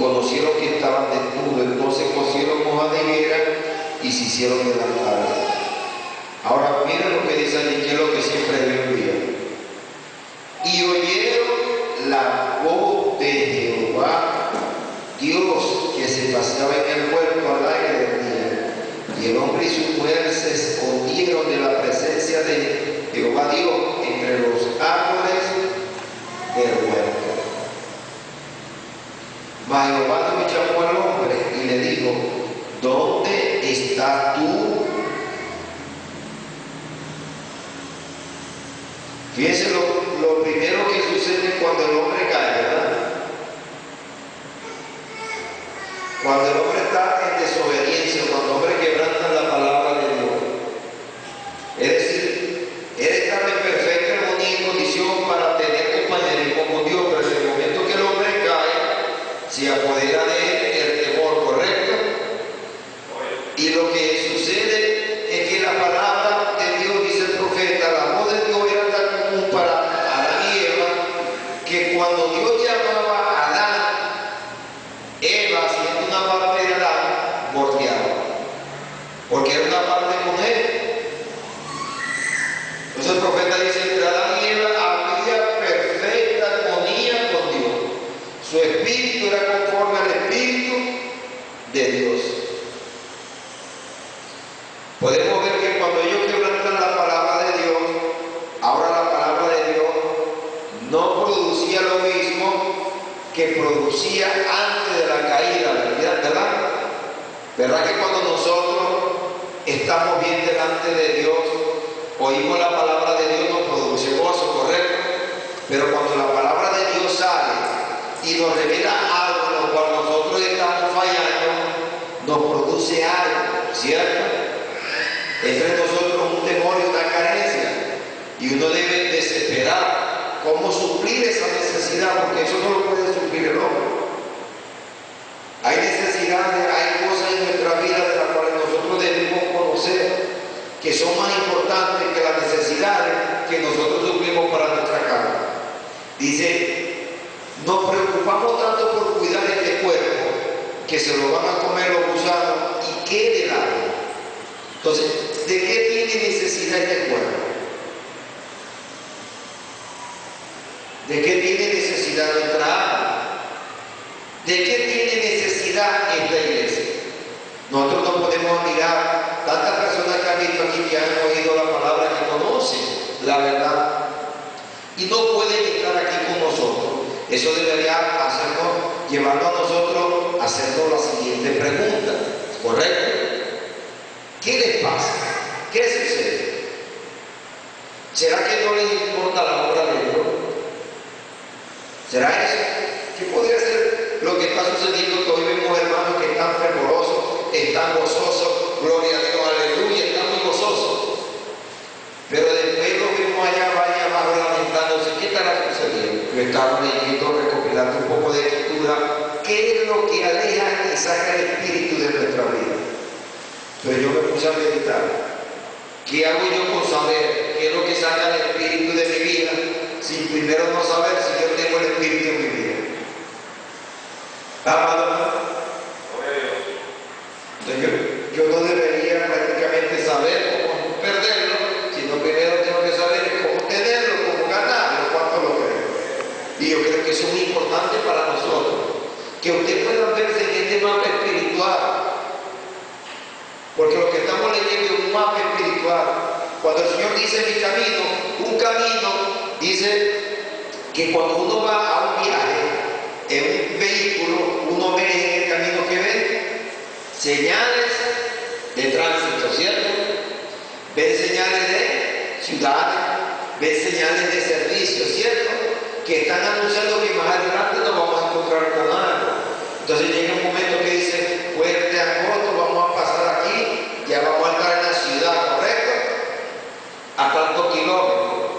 conocieron que estaban desnudos, entonces cosieron hojas de higuera y se hicieron delantales. Ahora mira lo que dice allí, que es lo que siempre Dios veía. Y oyeron la voz de Jehová, Dios, que se paseaba en el huerto al aire del día. Y el hombre y su mujer se escondieron de la presencia de Jehová Dios entre los árboles del huerto. Mas Jehová Dios llamó al hombre y le dijo: ¿dónde estás tú? Fíjense lo primero que sucede cuando el hombre cae, ¿verdad? Cuando el hombre está en desobediencia, cuando el hombre quebranta la palabra de Dios. Es decir, él estaba en perfecta armonía y condición para tener compañerismo con Dios, pero en el momento que el hombre cae, se apodera de él el temor, ¿correcto? Y lo que sucede es que la palabra de Dios, dice el profeta, la voz de Dios era tan común para Adán y Eva, que cuando Dios llamaba a Adán, Eva, siendo una parte de Adán, volteaba, porque era una parte con él. Entonces el profeta dice: entre Adán y Eva había perfecta armonía con Dios. Su espíritu era conforme al espíritu de Dios. Podemos ver que cuando ellos quebrantan la palabra de Dios, ahora la palabra de Dios no producía lo mismo que producía antes de la caída, ¿verdad? ¿Verdad que cuando nosotros estamos bien delante de Dios, oímos la palabra de Dios, nos produce gozo, ¿correcto? Pero cuando la palabra de Dios sale y nos revela algo en lo cual nosotros estamos fallando, nos produce algo, ¿cierto? Entre nosotros un temor y una carencia, y uno debe desesperar cómo suplir esa necesidad, porque eso no lo puede suplir el hombre. Hay necesidades, hay cosas en nuestra vida de las cuales nosotros debemos conocer, que son más importantes que las necesidades que nosotros suplimos para nuestra carne. Dice: nos preocupamos tanto por cuidar este cuerpo, que se lo van a comer los gusanos y quede largo. Entonces, ¿de qué tiene necesidad este cuerpo? ¿De qué tiene necesidad nuestra alma? ¿De qué tiene necesidad esta iglesia? Nosotros no podemos mirar tantas personas que han visto aquí, que han oído la palabra, que conocen la verdad y no pueden estar aquí con nosotros. Eso debería llevarnos a nosotros a hacernos la siguiente pregunta, ¿correcto? ¿Qué les pasa? ¿Qué sucede? ¿Será que no les importa la obra de Dios? ¿Será eso? ¿Qué podría ser lo que está sucediendo? Que hoy vemos hermanos que están fervorosos, están gozosos, gloria a Dios, aleluya, están muy gozosos. Pero después lo vemos allá abajo lamentándose. ¿Qué estará sucediendo? Yo estaba leyendo, recopilando un poco de escritura. ¿Qué es lo que aleja y saca el espíritu de nuestra vida? Entonces yo me puse a meditar. ¿Qué hago yo con saber qué es lo que saca el espíritu de mi vida, sin primero no saber si yo tengo el espíritu en mi vida? Entonces yo no debería prácticamente saber cómo perderlo, sino primero tengo que saber cómo tenerlo, cómo ganarlo, cuánto lo creo. Y yo creo que eso es muy importante para nosotros, que usted pueda verse en este mapa espiritual. Porque lo que estamos leyendo es un mapa espiritual. Cuando el Señor dice mi camino, un camino, dice que cuando uno va a un viaje en un vehículo, uno ve en el camino que ve señales de tránsito, ¿cierto? Ve señales de ciudades, ve señales de servicio, ¿cierto? Que están anunciando que más adelante nos vamos a encontrar con algo. Entonces llega un momento que dice: fuerte angosto, vamos a pasar aquí, ya vamos a estar en la ciudad, ¿correcto? A tantos kilómetros.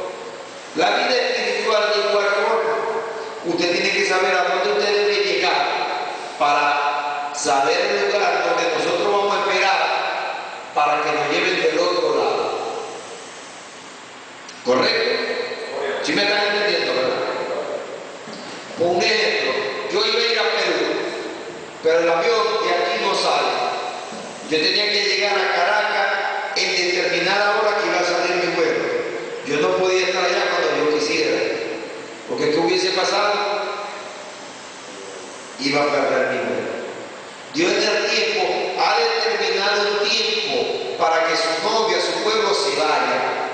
La vida espiritual de igual forma. Usted tiene que saber a dónde usted debe llegar para saber el lugar donde nosotros vamos a esperar para que nos lleven del otro lado. ¿Correcto? ¿Sí me están entendiendo, verdad? Por un ejemplo, yo iba a ir a Perú. Yo tenía que llegar a Caracas en determinada hora que iba a salir mi vuelo. Yo no podía estar allá cuando yo quisiera, porque ¿qué hubiese pasado? Iba a perder mi vuelo. Dios en el tiempo ha determinado un tiempo para que su novia, su pueblo se vaya.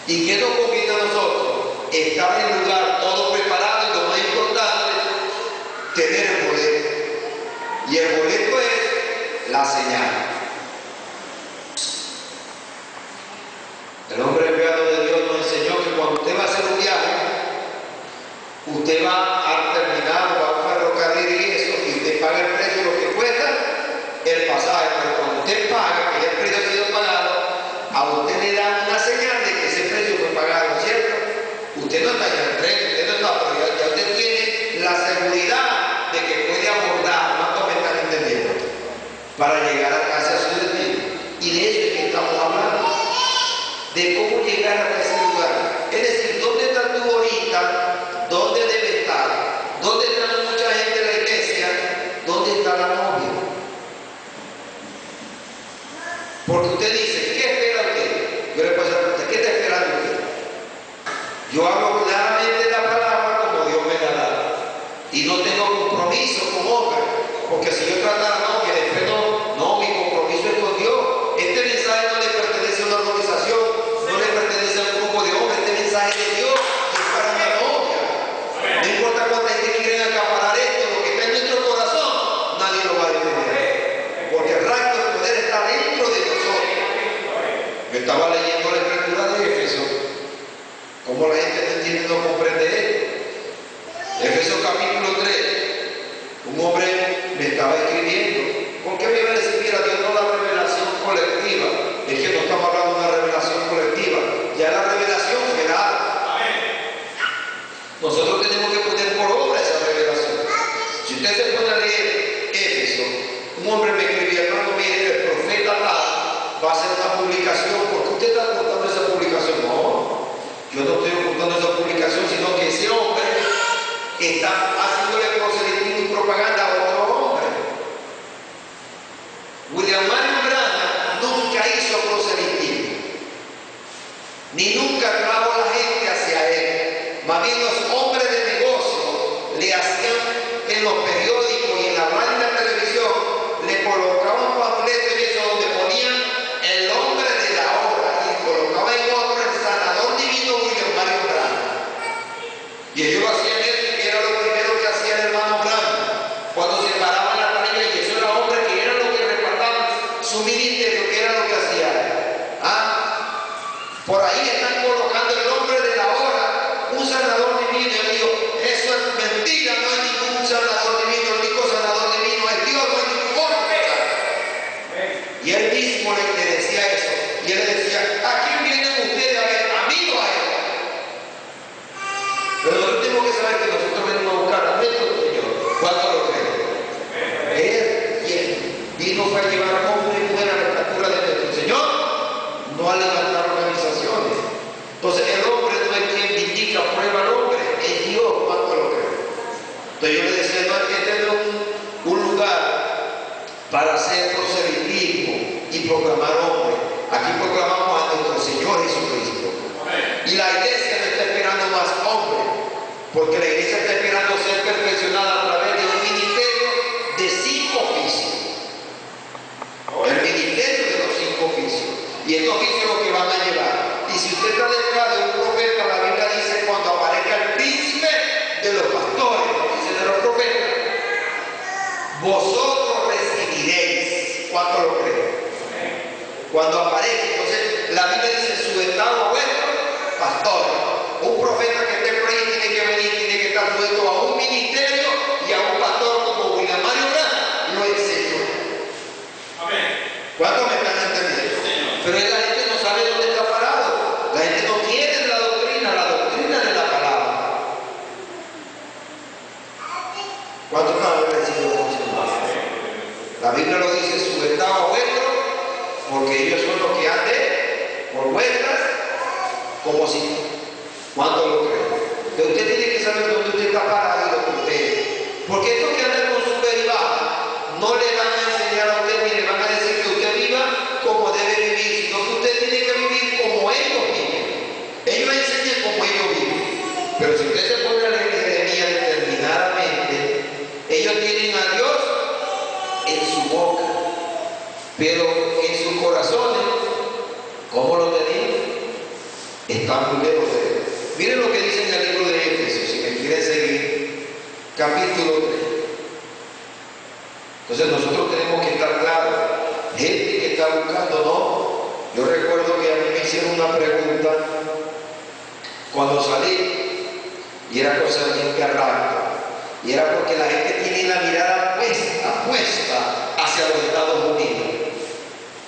¿Y qué nos conviene a nosotros? Estar en el lugar todo preparado y lo más importante, tener el boleto. Y el boleto es la señal. El hombre enviado de Dios nos enseñó que cuando usted va a hacer un viaje, usted va a terminar, va a un ferrocarril y eso, y usted paga el precio de lo que cuesta el pasaje. Pero cuando usted paga, que ya el precio ha sido pagado, a usted le dan una señal de que ese precio fue pagado, ¿cierto? Usted no está en el tren, usted no está, pero ya usted tiene la seguridad de que puede abordar, ¿cuánto me están entendiendo? Para llegar a casa a su destino. Y de eso es que estamos hablando, de cómo llegar a ese lugar. Es decir, ¿dónde estás tú ahorita? ¿Dónde debe estar? ¿Dónde está mucha gente en la iglesia? ¿Dónde está la novia? Porque usted dice, ¿qué espera usted? Yo le puedo decir a usted, ¿qué está esperando usted? Yo hablo claramente la palabra como Dios me la da. Y no tengo compromiso con hombre. Porque si yo tratara a la novia, después no, mi compromiso es con Dios. Este mensaje no le pertenece a una organización, no le pertenece a un grupo de hombres. Este mensaje es de Dios y es para mi novia. No importa cuánta gente quieren acaparar esto, lo que está en nuestro corazón, nadie lo va a detener. Porque el rango del poder está dentro de nosotros. Yo estaba leyendo la escritura de Éfeso. Como la gente no entiende, no comprende esto. Éfeso capítulo 3. Un hombre me estaba escribiendo. ¿Por qué me iba a decir, mira, Dios no da revelación colectiva? Es que no estamos hablando de una revelación colectiva. Ya la revelación fue dada. Nosotros tenemos que poner por obra esa revelación. Si usted se pone a leer Éfeso, un hombre me escribía, hermano, mire, el profeta tal va a hacer una publicación. ¿Por qué usted está ocultando esa publicación? No, yo no estoy ocultando esa publicación, sino que ese hombre está haciéndole proselitismo y propaganda a otro hombre. William Marion Branham nunca hizo proselitismo, ni nunca trajo a la gente hacia él. Más bien los hombres de negocio le hacían en los periódicos y en la radio y la televisión, le colocaban panfletos y eso donde ponían el hombre de la hora y colocaban en otro el sanador divino William Marion Branham. Y ellos lo hacían eso, que era lo primero que hacía el hermano Branham cuando se paraban la tarima, y eso era hombre que era lo que repartaban su ministerio, que era lo que hacía. Por ahí están colocando el nombre de la hora, un sanador divino. Yo digo, eso es mentira, no hay ningún sanador divino, el único sanador divino es Dios, no hay ningún otro. Y él mismo le decía eso, y él le decía, ¿a quién vienen ustedes a ver? A mí no a él. Pero nosotros tenemos que saber que nosotros venimos a buscar a nuestro Señor. ¿Cuánto lo creen? Él, quien vino fue a llevar a hombre y mujer a la estatura de nuestro Señor, no a levantar organizaciones. Entonces el hombre no es quien indica, prueba al hombre, es Dios. ¿Cuánto lo creen? Entonces yo le decía, no hay que tener un lugar para hacer proselitismo y proclamar hombre. Aquí proclamamos a nuestro Señor Jesucristo. Y la iglesia no está esperando más hombres, porque la iglesia está esperando ser perfeccionada a través de un ministerio de 5 oficios. El ministerio de los 5 oficios. Y estos oficios lo que van a llevar. Y si usted está detrás de un profeta, la Biblia dice, cuando aparezca el príncipe de los pastores, dice de los profetas, vosotros recibiréis. ¿Cuánto lo creen? Cuando aparezca, entonces la Biblia dice, sujetado a vuestro pastor. Un profeta que esté por ahí tiene que venir, tiene que estar sujeto a un ministerio y a un pastor como William Marion Branham lo enseñó. Amén. ¿Cuántos me están entendiendo? Pero la gente no sabe dónde está parado. La gente no quiere la doctrina de la palabra. ¿Cuántos no han recibido la Biblia lo dice, sujetado a vuestro, porque ellos son los que anden por vuestras, como si. ¿Cuánto lo creen? Pero usted tiene que saber dónde usted está parado y lo que usted es. Porque estos que andan con su derivados no le van a enseñar a usted Pero si usted se pone a leer Jeremías determinadamente, ellos tienen a Dios en su boca, pero en sus corazones, ¿cómo lo tenían? Están muy lejos de Él. Miren lo que dice en el libro de Efesios, si me quieren seguir, capítulo 3. Entonces nosotros tenemos que estar claros. Gente que está buscando, no. Yo recuerdo que a mí me hicieron una pregunta cuando salí, y era cosa bien que arranca, y era porque la gente tiene la mirada puesta hacia los Estados Unidos.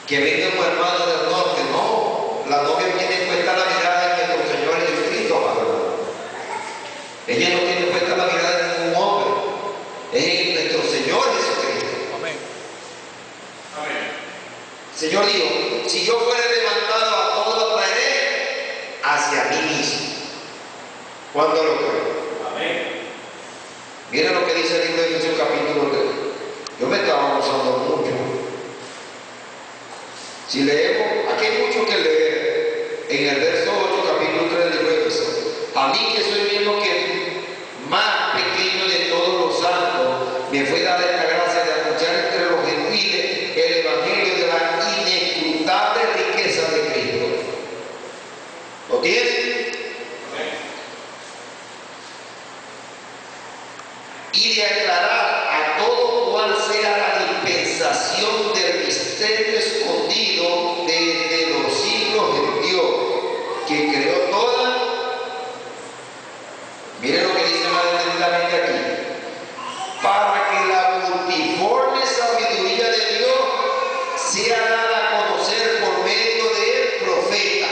Que venga un hermano del norte, no. La novia tiene puesta la mirada en nuestro Señor Jesucristo, amado. Ella no tiene puesta la mirada en ningún hombre, es en nuestro Señor Jesucristo. Amén. Amén. Señor dijo, si yo fuera levantado a todos lo traeré hacia mí mismo. ¿Cuándo lo creo? Amén. Mira lo que dice el libro de Efesios capítulo 3. Yo me estaba gozando mucho. Si leemos, aquí hay mucho que leer. En el verso 8, capítulo 3 del libro de Efesios. A mí que soy mismo que más pequeño de todos los santos, me fue dada esta gracia de anunciar entre los gentiles el evangelio de la inescrutable riqueza de Cristo. ¿Lo tienen? Y de aclarar a todo cual sea la dispensación del misterio escondido desde los siglos de Dios, que creó toda. Miren lo que dice más detenidamente aquí. Para que la multiforme sabiduría de Dios sea dada a conocer por medio del profeta.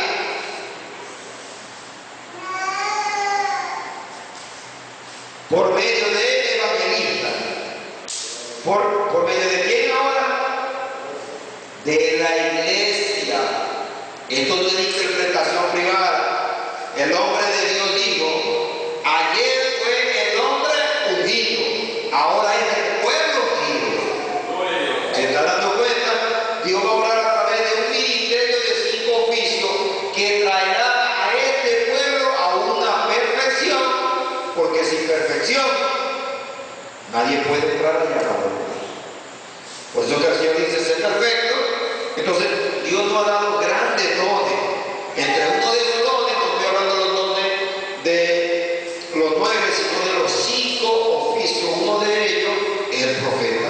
Por medio del evangelista. ¿Por medio de quién ahora? De la iglesia. Esto no es interpretación privada. El hombre de Dios dijo, ayer fue el hombre ungido, ahora es el pueblo ungido. ¿Se está dando cuenta? Dios va a obrar a través de un ministerio de 5 oficios que traerá a este pueblo a una perfección, porque sin perfección nadie puede entrar allá. Por eso que el Señor dice ser perfecto. Entonces Dios nos ha dado grandes dones. Entre uno de esos dones, no estoy hablando de los dones de los 9, sino de los 5 oficios. Uno de ellos es el profeta.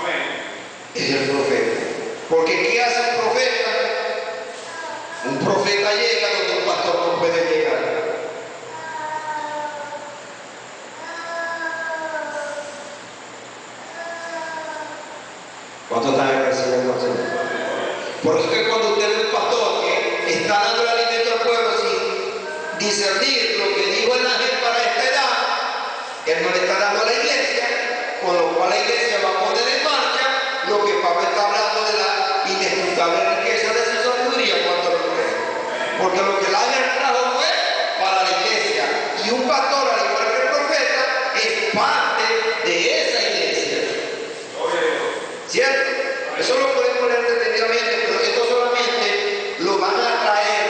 Amén. Es el profeta. Porque ¿qué hace el profeta? Un profeta llega donde un pastor no puede llegar. ¿Cuánto están agradeciendo al Señor? Por eso que cuando usted ve un pastor que está dando el alimento al pueblo sin discernir lo que dijo el ángel para esta edad, él no le está dando a la iglesia, con lo cual la iglesia va a poner en marcha lo que Pablo está hablando de la inescrutable riqueza de su sabiduría cuando lo cree. Porque lo que el ángel trajo fue para la iglesia, y un pastor, al igual que el profeta, es parte de esa iglesia. ¿Cierto? Eso lo podemos leer detenidamente, pero esto solamente lo van a traer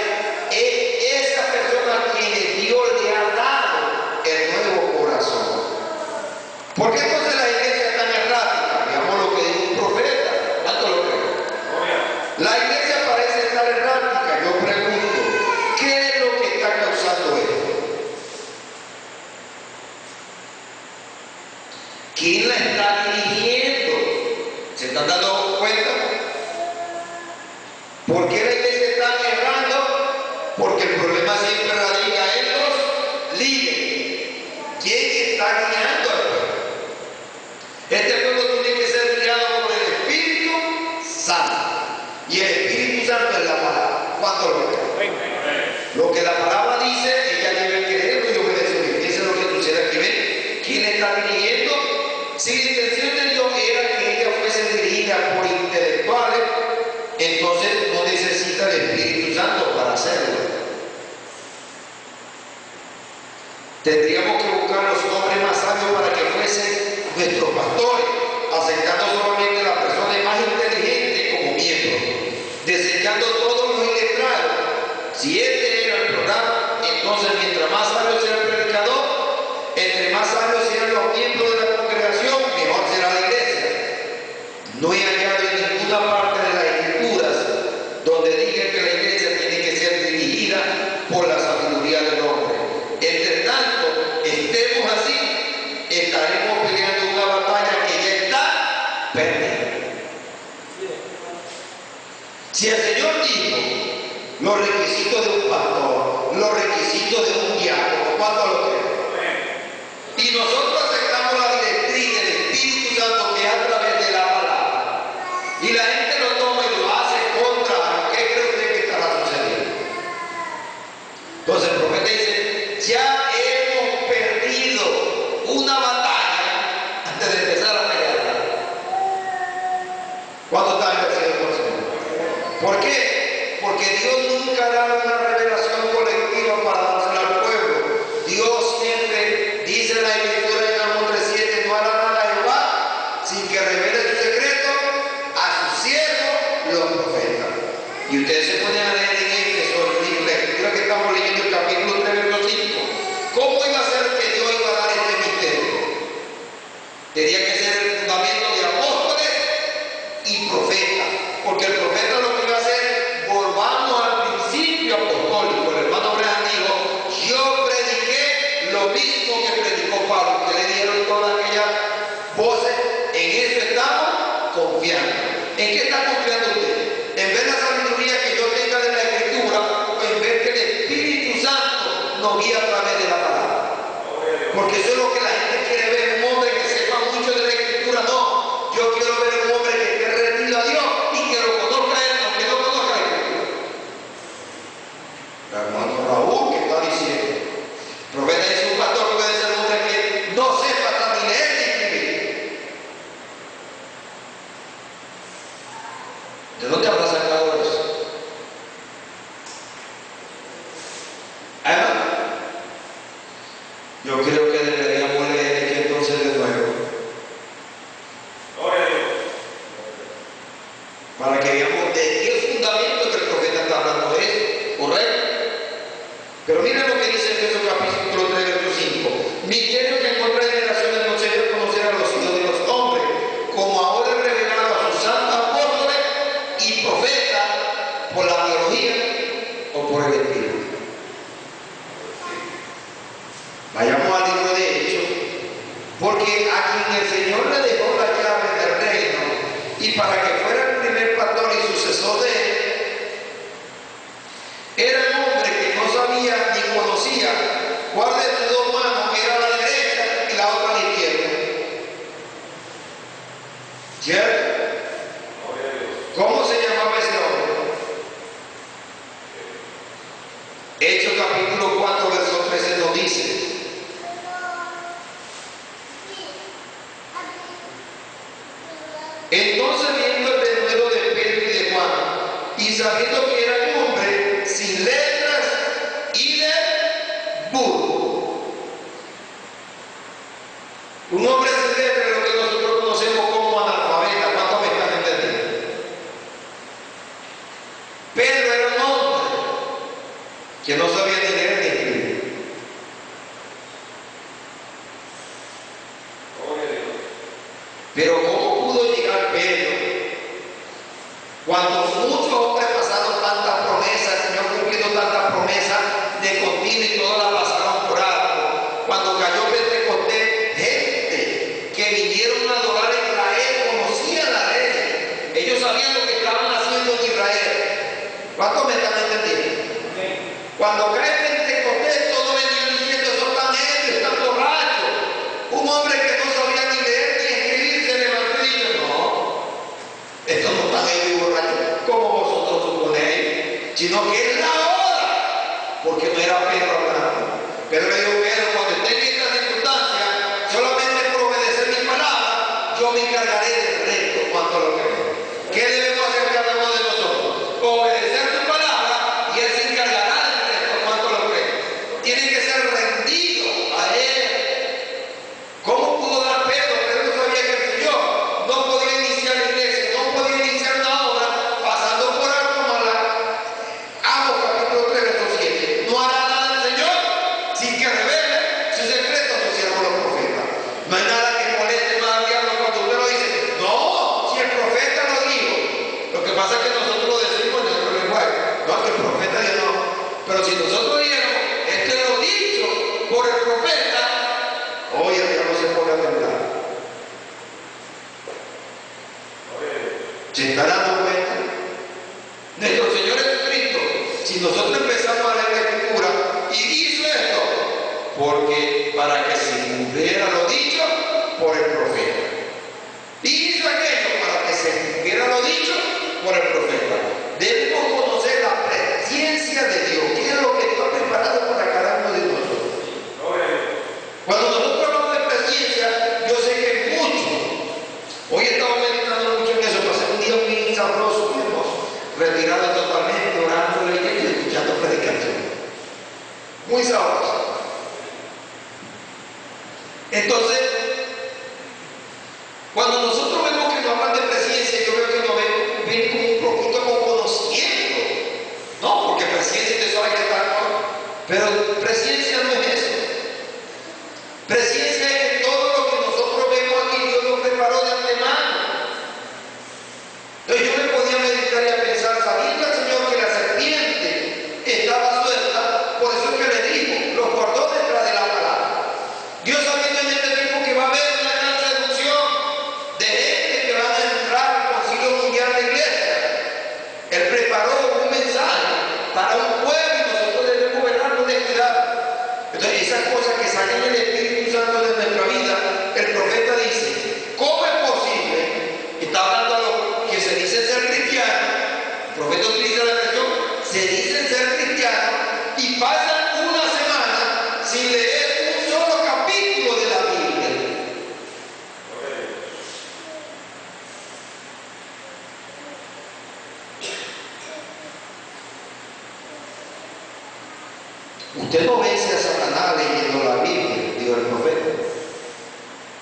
esa persona a quienes Dios le ha dado el nuevo corazón. ¿Por qué entonces la iglesia es tan errática? Veamos lo que dijo un profeta. ¿Cuánto lo creen? La iglesia parece estar errática. Yo pregunto, ¿qué es lo que está causando esto? ¿Quién la está dirigiendo? ¿Se están dando cuenta? ¿Por qué la iglesia está errando? Porque el problema siempre radica en los líderes. ¿Quién está guiando al pueblo? Este pueblo tiene que ser guiado por el Espíritu Santo. Y el Espíritu Santo es la palabra. ¿Cuánto lo creen? Lo que la palabra dice, ella debe creerlo y obedecerlo. Eso es lo que sucede aquí. ¿Ven? ¿Quién está dirigiendo? Si la intención de Dios era que ella fuese dirigida por intelectuales, entonces no necesita el Espíritu Santo para hacerlo. Tendríamos que buscar los hombres más sabios para que fuesen nuestros pastores, aceptando solamente las personas más inteligentes como miembros, desechando todos los iletrados. Si este era el programa, entonces mientras más sabio sea el predicador, entre más sabios sean los miembros de la congregación, mejor será la iglesia. No he hallado en ninguna parte de las Escrituras donde diga que la iglesia tiene que ser dirigida por la sabiduría del hombre. Entre tanto, estemos así, estaremos peleando una batalla que ya está perdida. Si el Señor dijo los requisitos de un pastor, los requisitos de un diácono, ¿cuánto lo creen? Y nosotros aceptamos la directriz del Espíritu Santo que es a través de la palabra. Y la gente lo toma y lo hace contra lo que cree usted que estará sucediendo. Entonces el profeta dice, ya hemos perdido una batalla antes de empezar a pelearla. ¿Cuánto está en el Señor? ¿Por qué? Porque Dios nunca da una revelación colectiva para dársela al pueblo. Dios siempre dice en la Escritura en Amós 3:7, no hará nada a Jehová sin que revele su secreto a sus siervos los profetas. Y ustedes se ponen a leer en Éfeso, la Escritura que estamos leyendo, el capítulo 3, verso 5. ¿Cómo iba a ser que Dios iba a dar este misterio? Tenía que ser el fundamento de apóstoles y profetas, porque el profeta lo que iba a hacer, volvamos al principio apostólico. El hermano Abraham dijo, yo prediqué lo mismo que predicó Pablo, que le dieron todas aquellas voces. En eso estamos confiando. ¿En qué está confiando usted? En ver la sabiduría que yo tenga de la Escritura, o en ver que el Espíritu Santo nos guía a través de la palabra. Porque eso es lo que la gente quiere ver, un hombre que sepa mucho de la Escritura. No, yo quiero ver un hombre que esté rendido a Dios y que lo conozca a él, aunque no conozca la Escritura. El hermano Raúl que está diciendo, el profeta dice, un pastor puede ser un hombre que no sepa hasta ni leer ni escribir. ¿De dónde habrá sacado eso? Hermano, yo creo que deberíamos leer aquí entonces de nuevo, Gloria a Dios. para que veamos de qué fundamento que el profeta está hablando de eso, ¿correcto? Pero miren lo que dice Efesios capítulo 3, verso 5. Misterio que en otras generaciones no se dio a conocer a los hijos de los hombres, como ahora es revelado a sus santos apóstoles y profetas por la teología o por el Espíritu. Vayamos al libro de Hechos, porque a quien el Señor le dejó la llave del reino y para que fuera el primer pastor y sucesor de él, era un hombre que no sabía ni conocía cuál de sus dos manos era la derecha y la otra a la izquierda. ¿Cierto? ¿Cómo se llamaba ese hombre? Hechos capítulo 4, verso 13 nos dice, entonces viendo el denuedo de Pedro y de Juan, y sabiendo que era un hombre sin letras y de burro. Un hombre sin letras es lo que nosotros conocemos como analfabeta. ¿Cuánto me están entendiendo? Pedro era un hombre que no sabía ni leer ni escribir. Pero ¿cómo pudo llegar Pedro cuando muchos hombres pasaron tantas promesas, el Señor cumpliendo tantas promesas de continuo y todas las pasaron por alto? Cuando cayó Pentecostés, gente que vinieron a adorar a Israel conocían la ley. Ellos sabían lo que estaban haciendo en Israel. ¿Cuántos me están entendiendo? Cuando cae Pentecostés, todos venían diciendo, son tan ebrios, están borrachos. Un hombre que no sabía ni leer ni escribir se levantó y dijo, no, estos no están ebrios y borrachos como vosotros suponéis, sino que es la hora, porque no era Pedro hablando. Pedro le dijo, Pedro, cuando esté en esta circunstancia, solamente por obedecer mi palabra, yo me encargaré del resto. ¿Cuánto lo creen? ¿Qué debemos hacer cada uno de nosotros? Obedecer tu palabra y Él se encargará del resto. ¿Cuánto lo creen? Tiene que ser rendido a Él. ¿Cómo pudo dar Pedro? Pedro no sabía que el Señor no podía iniciar la iglesia, no podía iniciar una obra pasando por algo mala. Amos capítulo 3, verso 7. No hará nada el Señor por el profeta, hoy el diablo se pone a temblar. ¿Se está dando cuenta? Nuestro Señor Jesucristo, si nosotros empezamos a leer la Escritura, y hizo esto, porque para que se cumpliera lo dicho por el profeta. Y hizo aquello para que se cumpliera lo dicho por el profeta. Debemos conocer la presencia de Dios, que es lo que Dios ha preparado para cada uno de nosotros. Cuando nosotros hablamos de presencia, yo sé que muchos, hoy estamos meditando mucho en eso, pasé un día muy sabroso, muy hermoso, retirado totalmente, orando en la iglesia y escuchando predicación. Muy sabroso. Entonces, cuando nosotros vemos que nos hablan de presencia, yo veo que nos ven como un poquito con conocimiento. No, porque presencia te sabe que está, pero presencia no es eso. Presencia es que todo lo que nosotros vemos aquí, Dios lo preparó de antemano. Entonces yo me podía meditar y a pensar, sabiendo el Señor que la serpiente estaba suelta, por eso es que le dijo, los guardó detrás de la palabra. Dios sabiendo en este tiempo que va a haber una gran seducción de gente que van a entrar al Concilio Mundial de Iglesia, Él preparó un mensaje para un pueblo y nosotros debemos velarnos de cuidado. Entonces esas cosas que salen del Espíritu Santo de nuestra vida, el profeta dice, ¿cómo es posible? Está hablando a los que se dicen ser cristianos, el profeta utiliza la expresión, se dicen ser cristianos y pasan una semana sin leer un solo capítulo de la Biblia. Usted no vence a Satanás leyendo la Biblia, dijo el profeta,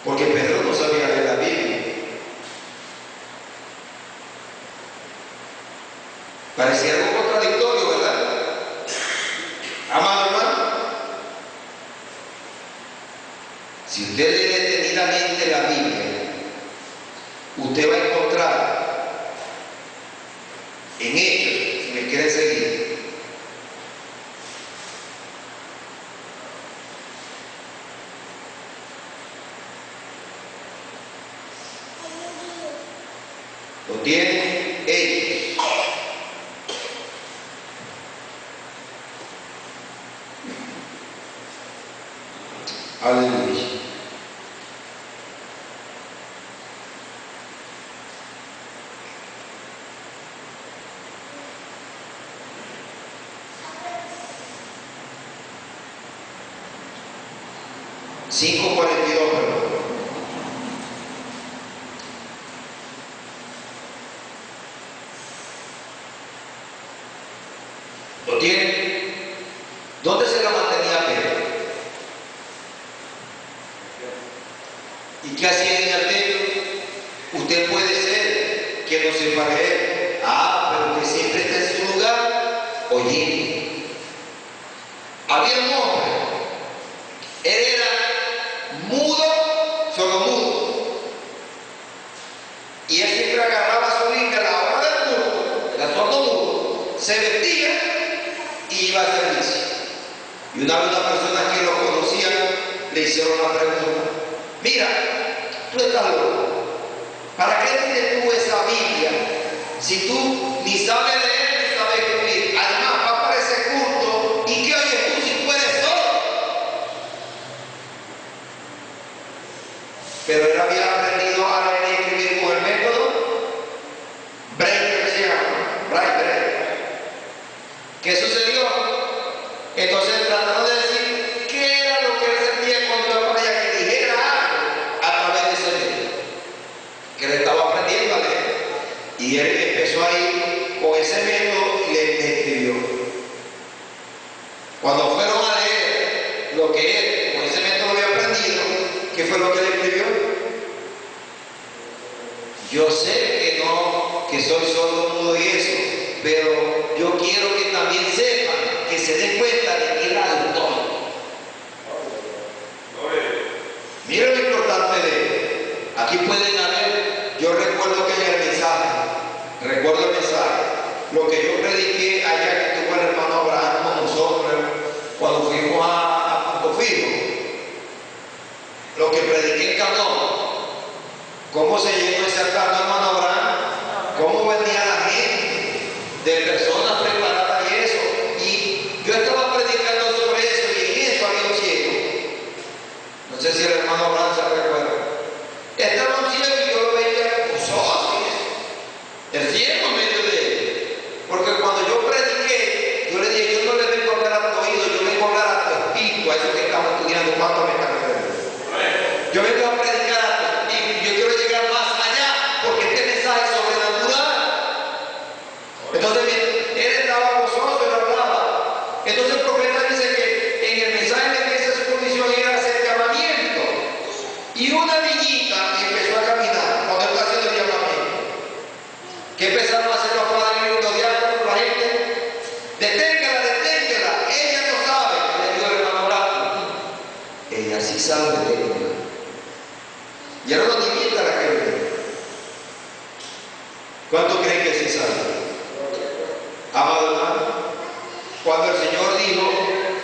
porque Pedro no sabía leer la Biblia. Parecía algo contradictorio, ¿verdad? Amado hermano, si usted lee detenidamente la Biblia, usted va a encontrar en Hechos, si me quiere seguir, lo tiene Hechos. Aleluya. Cinco 42, perdón. ¿Lo tiene? ¿Dónde se la mantenía Pedro? ¿Y qué hacía en el templo? Usted puede ser que no sepa leer. Pero que siempre está en su lugar oyendo. Había un hombre, él era mudo, solo mudo. Y él siempre agarraba su Biblia a la hora del mudo, era sordo mudo, se vestía y iba a servicio. Y una vez una persona que lo conocía le hicieron la pregunta: mira, tú estás loco, ¿para qué tienes tú esa Biblia si tú ni sabes leer ni sabes escribir? Además va para ese culto, ¿y qué oyes tú si tú eres sordo? Pero él había aprendido a leer y escribir con el método Braille, que se llama Braille. ¿Qué sucedió? Entonces trataron de decir qué era lo que él sentía cuando iba para allá, que dijera algo a través de ese método, que él estaba aprendiendo a leer. Y él empezó a ir con ese método y le escribió. Cuando fueron a leer lo que él con ese método había aprendido, ¿qué fue lo que le escribió? Yo sé que no, que soy sordo, mudo y eso, pero yo quiero que también sepan, que se den cuenta de que era autor. Miren lo importante de él. Aquí pueden haber, yo recuerdo que en el mensaje, lo que yo prediqué allá que tuvo el hermano Abraham con nosotros, cuando fuimos a Punto Firme. sabe de técnica. Y ahora no limita la que viene. ¿Cuánto creen que sí sabe? Amado hermano, cuando el Señor dijo,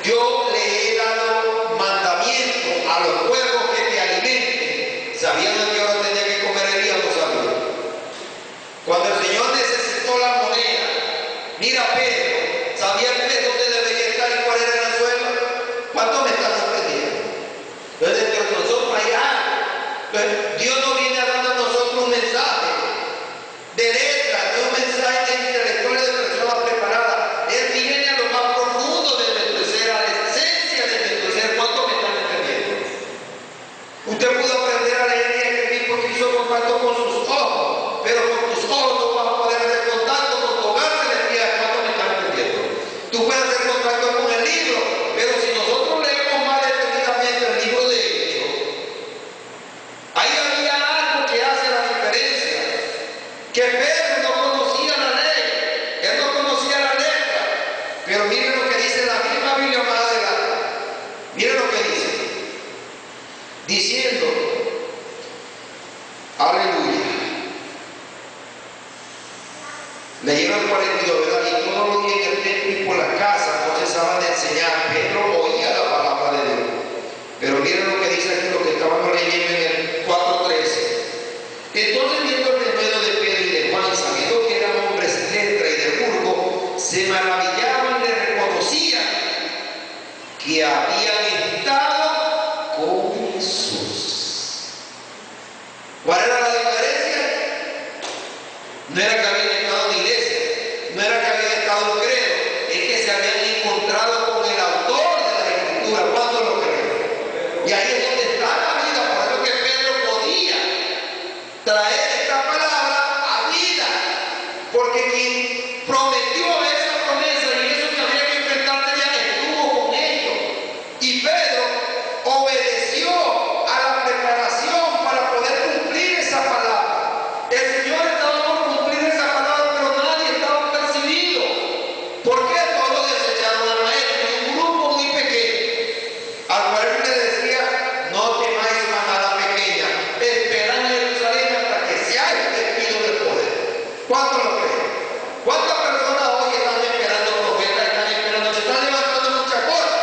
yo le he dado mandamiento a los pueblos que te alimenten, ¿sabían a qué hora tenía que comer el día o no sabían? Cuando el Señor necesitó la moneda, mira Pedro, ¿sabía Pedro dónde debería estar y cuál era el anzuelo? ¿Cuánto me están aprendiendo? Entonces dentro de nosotros hay algo. Entonces, Dios no viene a darnos a nosotros un mensaje de letra, no un mensaje de intelectuales, de personas preparadas. Él viene a lo más profundo de nuestro ser, a la esencia de nuestro ser. ¿Cuánto me están entendiendo? Usted pudo aprender a leer y a escribir porque hizo contacto con sus ojos, pero con tus ojos no vas a poder hacer contacto con tu hogar celestial. ¿Cuánto me están entendiendo? Tú puedes hacer contacto con el libro, pero si nosotros leemos más detenidamente el libro de Hechos, ahí había algo que hace la diferencia. Que Pedro no conocía la ley, él no conocía la letra, pero miren lo que dice la misma Biblia más adelante. Miren lo que dice, diciendo, aleluya. Leyeron el 42, ¿verdad? Y todos los días en el templo y por las casas no cesaban de enseñar. Pedro oía la palabra de Dios. Pero miren lo que dice aquí, lo que estábamos leyendo en el 4:13. Entonces, viendo el remedio de Pedro y de Juan, y sabiendo que eran hombres de letra y de burgo, se maravillaban y le reconocían que habían estado con Jesús. ¿Cuál era la diferencia? No era que habían estado en la iglesia, no era que habían estado en credo, es que se habían encontrado con el autor de la Escritura. ¿Cuánto lo creen? Y ahí es donde está la vida. Por eso que Pedro podía traer esta palabra a vida, porque quien prometió esa promesa y eso que había que enfrentarse ya estuvo con ellos. Y Pedro obedeció a la preparación para poder cumplir esa palabra. El Señor estaba por cumplir esa palabra, pero nadie estaba percibido. ¿Por qué? Todos desecharon al maestro, un grupo muy pequeño, al cual le decía, no temáis manada pequeña, esperad en Jerusalén hasta que seáis despidos del poder. ¿Cuánto lo creen? ¿Cuántas personas hoy están esperando profetas? Están esperando, se están levantando muchas cosas,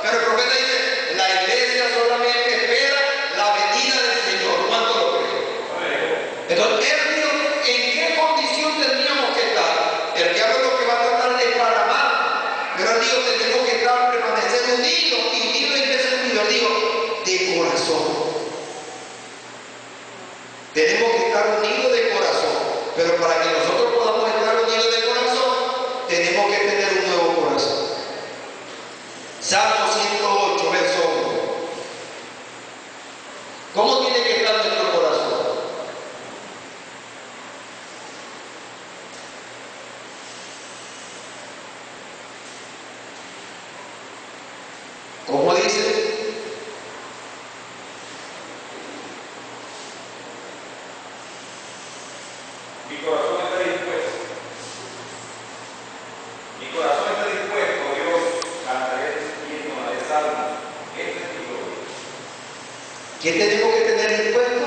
pero el profeta dice, la iglesia solamente espera la venida del Señor. ¿Cuánto lo creen? Entonces él dijo, ¿en qué condición teníamos que estar? El diablo lo que va a tratar de paramar, pero él dijo, tenemos que estar, permanecer unidos. ¿Y unidos en qué sentido? Él dijo, de corazón. Tenemos que estar unidos de corazón, pero para que nosotros podamos estar unidos de corazón, tenemos que tener un nuevo corazón. Salmo 108, verso 1. ¿Cómo tiene que estar nuestro corazón? ¿Cómo dice? Mi corazón está dispuesto. Mi corazón está dispuesto, Dios, cantaré himno de salmos. Este es mi gloria. ¿Qué tenemos que tener dispuesto?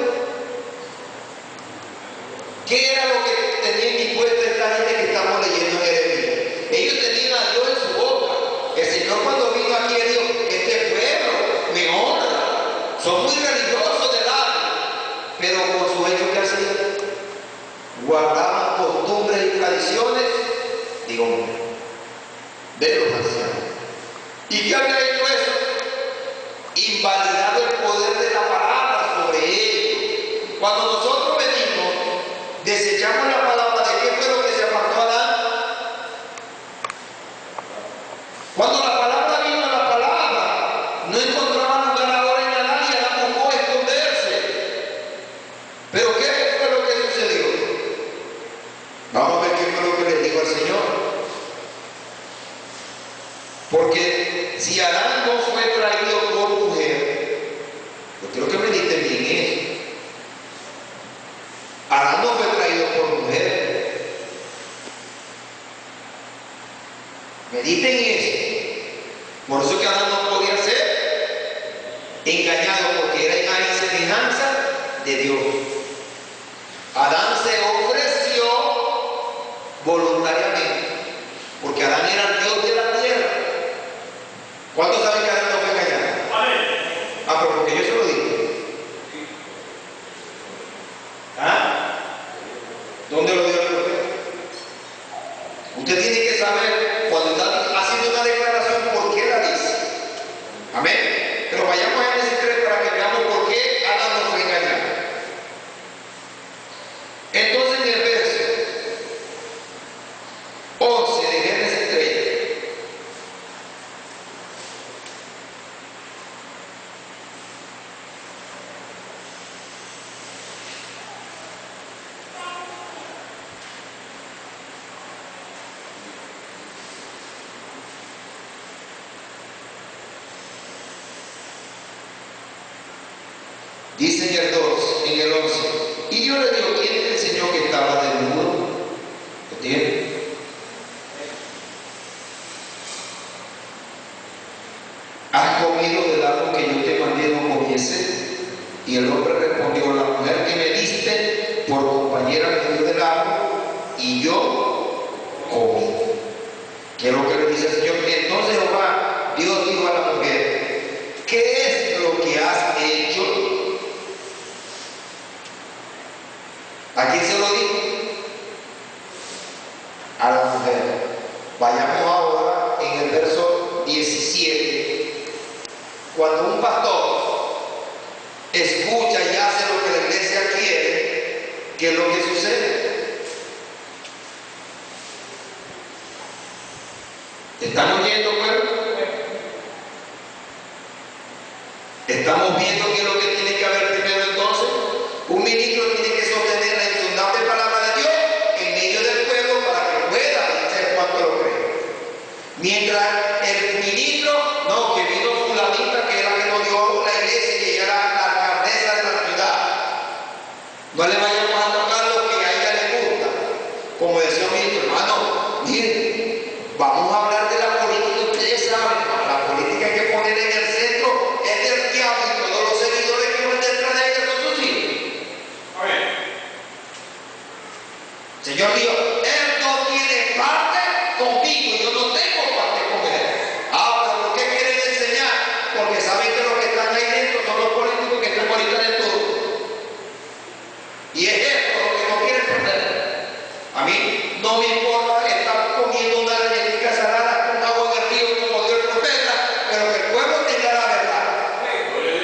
¿Qué era lo que tenían dispuesto esta gente que estamos leyendo en Jeremías? Ellos tenían a Dios en su boca. El Señor cuando vino aquí dijo, este pueblo me honra, son muy religiosos del alma, pero por sus hechos que hacían, guardaban costumbres y tradiciones de hombres, de los ancianos. ¿Y qué había hecho eso? Invalidado el poder de la palabra sobre ellos. Cuando nosotros venimos, desechamos la palabra, ¿de qué fue lo que se apartó Adán? Cuando la palabra vino a la palabra, no encontraba lugar ahora en Adán y Adán buscó esconderse. Pero ¿qué fue lo que sucedió? Vamos a ver qué fue lo que le dijo al Señor. Porque si Adán no fue traído por mujer, yo creo que mediten bien eso. Adán no fue traído por mujer. Mediten eso. Por eso que Adán no podía ser engañado. engañado porque era imagen y semejanza de Dios. Adán se ofreció voluntariamente, porque Adán era el Dios de la tierra. ¿Cuántos saben que Adán no fue engañado? Ah, pero porque yo se lo dije. ¿Ah? ¿Dónde lo dio el profeta? Usted tiene que saber cuando está haciendo una declaración por qué la dice. Amén. Pero vayamos a Génesis 3 para que veamos por qué Adán no fue engañado. Entonces en el verso 11 de Génesis 3, dice en el 2, en el 11, y Dios le dijo, ¿quién te enseñó que estaba desnudo? ¿Lo tiene? ¿Has comido del árbol que yo te mandé no comiese? Y el hombre respondió, la mujer que me diste por compañera me dio del árbol y yo comí. ¿Qué es lo que le dice el Señor? Entonces Jehová, Dios dijo a la mujer, ¿qué es lo que has hecho? ¿A quién se lo dijo? A la mujer. Vayamos ahora en el verso 17. Cuando un pastor escucha y hace lo que la iglesia quiere, ¿qué es lo que sucede? ¿Estamos oyendo, pueblo? ¿Estamos viendo qué es lo que tiene que haber primero entonces? Un ministro tiene que sostener la insondable palabra de Dios en medio del pueblo para que pueda hacer cuanto lo cree. Mientras el ministro, no, que vino fulanita, que era la que nos dio la iglesia y ella era la alcaldesa de la ciudad. No le vayamos a tocar lo que a ella le gusta. Como decía un ministro, hermano, miren, vamos a hablar de la política, ustedes saben, la política hay que poner en el centro, es del diablo y todos los seguidores que van detrás de ella son sus hijos. Señor dijo, él no tiene parte conmigo y yo no tengo parte con él. Ah, pero ¿por qué quieren enseñar? Porque saben que los que están ahí dentro son los políticos que están ahorita de todo. Y es esto lo que no quieren perder. A mí no me importa estar comiendo una galletita salada con agua en el río como Dios lo pega, pero que el pueblo tenga la verdad.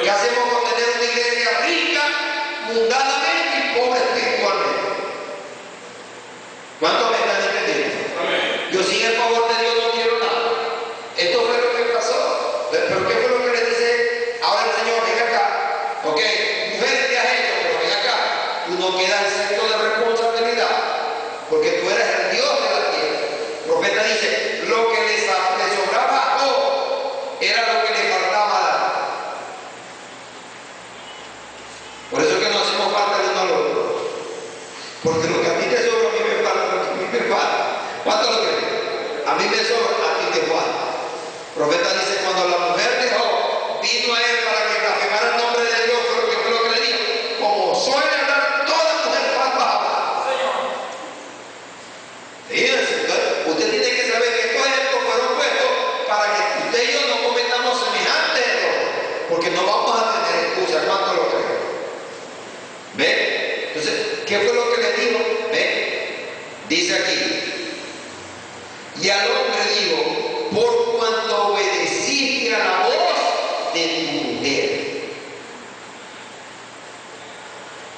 ¿Qué hacemos con tener una iglesia rica, mundanamente y pobre espiritualmente? ¿Cuántos me están entendiendo? Yo sin el favor de Dios no quiero nada. Esto fue lo que pasó. ¿Pero qué fue lo que le dice ahora el Señor? Ven acá. Ok, mujeres te has hecho, pero ven acá. Tú no quedas exento de responsabilidad. Porque tú eres el Dios de la tierra. El profeta dice, lo que le sobraba a Job era lo que le faltaba a Adán. Por eso es que no hacemos falta de uno al otro. Porque lo que a mí te sobra, a mí me falta, lo que a mí me falta. ¿Cuánto lo creen? A mí me sobra, a ti te falta. El profeta dice, cuando la mujer de Job vino a él para que blasfemara el nombre de Dios, fue lo que le dijo, como suele hablar toda mujer falta hablar. Fíjense, usted tiene que saber que estos ejemplos fueron puestos para que usted y yo no cometamos semejantes errores, porque no vamos a tener excusa. ¿Cuánto lo creen? ¿Ven? Entonces, ¿qué fue lo que le dijo? ¿Ven? Dice aquí, y al hombre dijo, por cuanto obedeciste a la voz de tu mujer.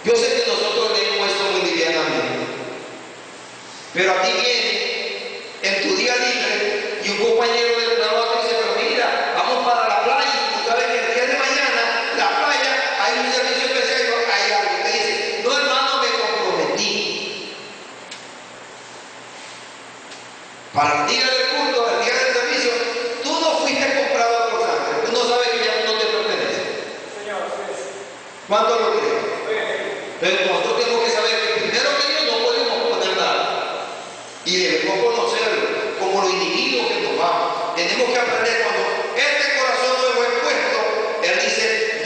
Yo sé que nosotros leemos esto muy livianamente, pero a ti viene en tu día libre y un compañero del trabajo te dice, pero mira, vamos para la playa, tú sabes que el día de mañana, la playa, hay un servicio especial, hay algo, y te dice, no hermano, me comprometí. Para el día del culto, el día del servicio, tú no fuiste comprado por sangre, tú no sabes que ya no te pertenece. ¿Cuánto lo crees? Pero nosotros tenemos que saber que primero que Dios no podemos poner nada. Y debemos conocerlo como los individuos que nos vamos. Tenemos que aprender cuando este corazón nuevo es puesto, Él dice,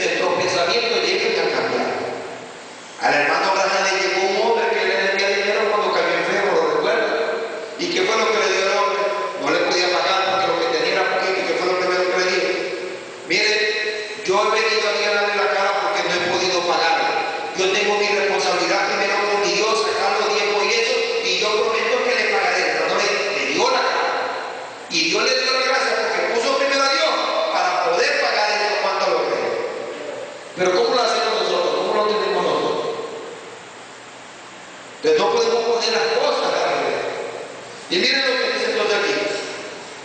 Y miren lo que dice entonces aquí.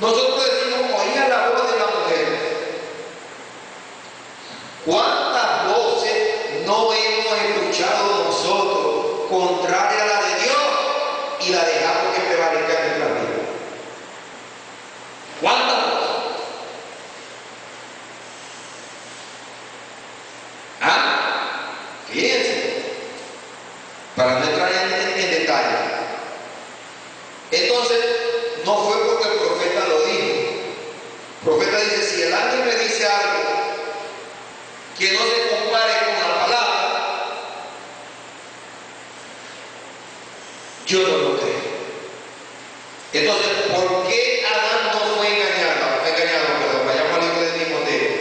Nosotros decimos, oía la voz de la mujer. ¿Cuántas voces no hemos escuchado nosotros contraria a la de Dios y la dejamos que prevalezca en nuestra vida? ¿Cuántas voces? Fíjense, para no entrar en detalle. Entonces, no fue porque el profeta lo dijo. El profeta dice, si el ángel me dice algo que no se compare con la palabra, yo no lo creo. Entonces, ¿por qué Adán no fue engañado? Perdón, vayamos al libro de Timoteo.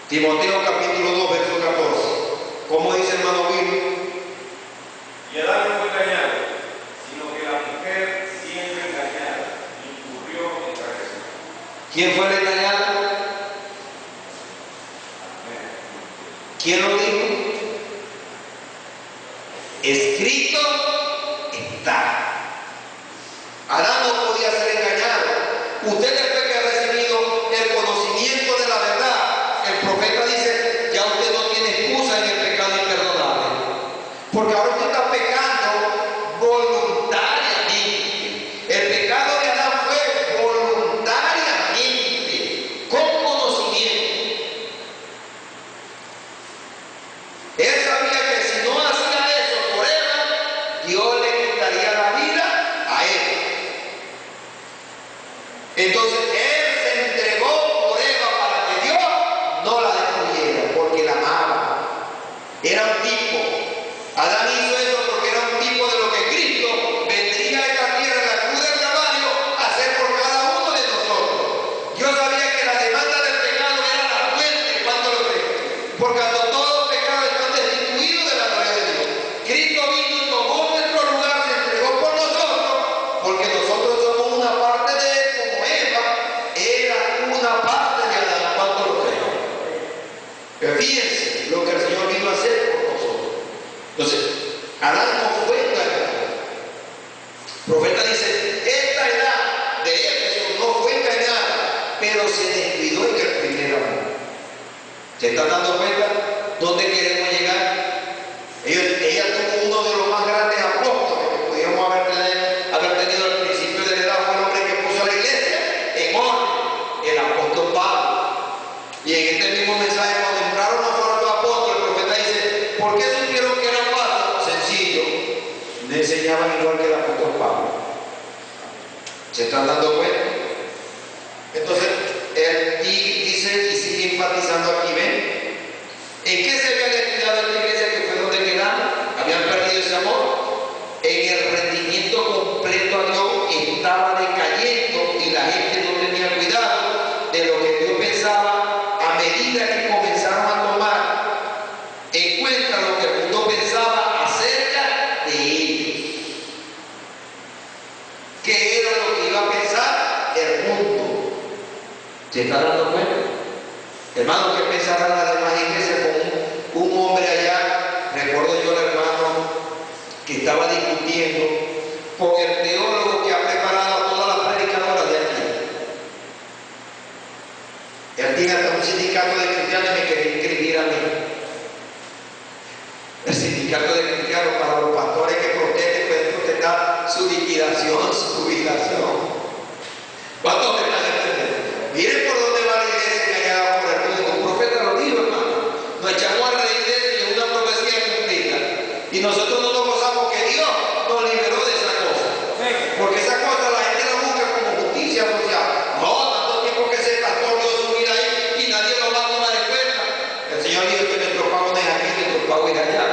Timoteo capítulo 2, verso 14. ¿Cómo dice hermano Will? Y Adán no fue engañado, sino que la mujer, siendo engañada, incurrió en transgresión. ¿Quién fue el engañado? ¿Quién lo dijo? Escrito está. Adán no podía ser engañado. Usted después que ha recibido el conocimiento de la verdad, el profeta dice, ya usted no tiene excusa en el pecado imperdonable. Porque ahora usted está pecando voluntariamente. El pecado de Adán fue voluntariamente, con conocimiento. Él sabía que si no hacía eso por Eva, Dios le quitaría la vida a él. Entonces él se entregó por Eva para que Dios no la destruyera, porque la amaba. Era un tipo. Adán hizo eso porque era un tipo de lo que Cristo vendría a esta tierra en la cruz del Calvario a hacer por cada uno de nosotros. Dios sabía que la demanda del pecado era la muerte. ¿Cuánto lo creen? Porque cuando todos los pecados están destituidos de la gloria de Dios, Cristo vino y tomó nuestro lugar, se entregó por nosotros, porque nosotros somos una parte de él, como Eva era una parte de Adán. ¿Cuánto lo creen? Pero fíjense lo que el Señor vino a hacer por nosotros. Entonces, Adán no fue engañado. El profeta dice, esta edad de Éfeso no fue engañada, pero se descuidó en el primer amor. ¿Se están dando cuenta dónde queremos llegar? Ella tuvo uno de los más grandes apóstoles que pudimos haber tenido al principio de la edad, fue el hombre que puso a la iglesia en orden, el apóstol Pablo. Y en este mismo mensaje, cuando entraron a fueron los apóstoles, el profeta dice, ¿por qué supieron que era fácil? Sencillo, le enseñaban igual que el apóstol Pablo. ¿Se están dando cuenta? Entonces, él dice y sigue enfatizando aquí, ¿ven? ¿En qué se había descuidado esta iglesia que fue donde quedamos? Habían perdido ese amor. En el rendimiento completo a Dios estaba decayendo y la gente no tenía cuidado de lo que Dios pensaba a medida que comenzaron a tomar en cuenta lo que el mundo pensaba acerca de ellos. ¿Qué era lo que iba a pensar el mundo? ¿Se está dando cuenta? Hermano, ¿qué pensarán las demás iglesias con un hombre allá? Recuerdo yo al hermano que estaba discutiendo con el teólogo que ha preparado a todas las predicadoras de aquí. Él tiene hasta un sindicato de cristianos y me quería inscribir a mí. El sindicato de cristianos para los pastores que protesten, pueden protestar su liquidación, su jubilación. ¿Cuántos me están entendiendo? Miren por dónde va la iglesia engañada por el mundo. Un profeta lo dijo, hermano. Nos echamos a reír de eso y es una profecía cumplida. Y nosotros no nos gozamos que Dios nos liberó de esa cosa. Porque esa cosa la gente la busca como justicia social. No, tanto tiempo que ese pastor dio su vida ahí y nadie lo va a tomar en cuenta. El Señor dijo que nuestro pago no es aquí, nuestro pago es allá.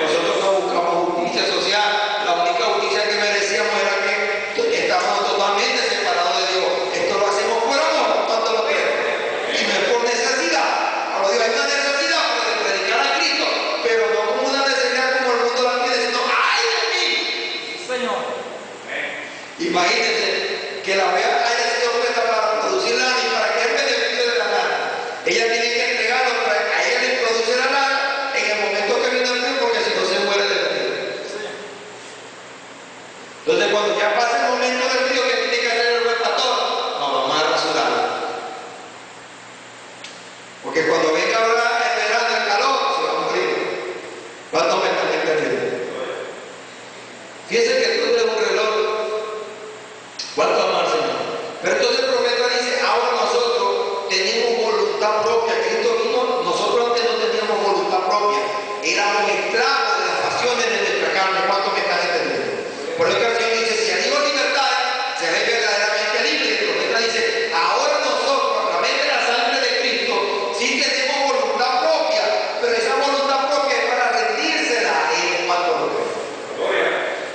Nosotros no buscamos justicia social. La única justicia que merecíamos era que estábamos totalmente separados de Dios. Esto lo hacemos por amor, ¿cuánto lo creen? Y no es por necesidad. Ahora digo, hay una necesidad de predicar a Cristo, pero no como una necesidad como el mundo la tiene, sino ¡ay de mí! Señor. Imagínense que la vea haya sido puesta para producir lana y para que él beneficie de la lana. Ella tiene que entregarlo para que a ella le produce la lana en el momento pastor, no, vamos a rasurarlo. Porque cuando venga ahora el verano, el calor, se va a morir. ¿Cuántos me están entendiendo? Fíjense que tú eres un reloj. ¿Cuánto amar al Señor? Pero entonces el profeta dice, ahora nosotros tenemos voluntad propia. Cristo vino, nosotros antes no teníamos voluntad propia. Éramos esclavos de las pasiones de nuestra carne. ¿Cuántos me están entendiendo? Por eso que el Señor dice, si digo libertad, seréis verdaderamente libres. El profeta dice, ahora nosotros, a través de la sangre de Cristo, sí tenemos voluntad propia, pero esa voluntad propia es para rendírsela a Él cuanto lo cree.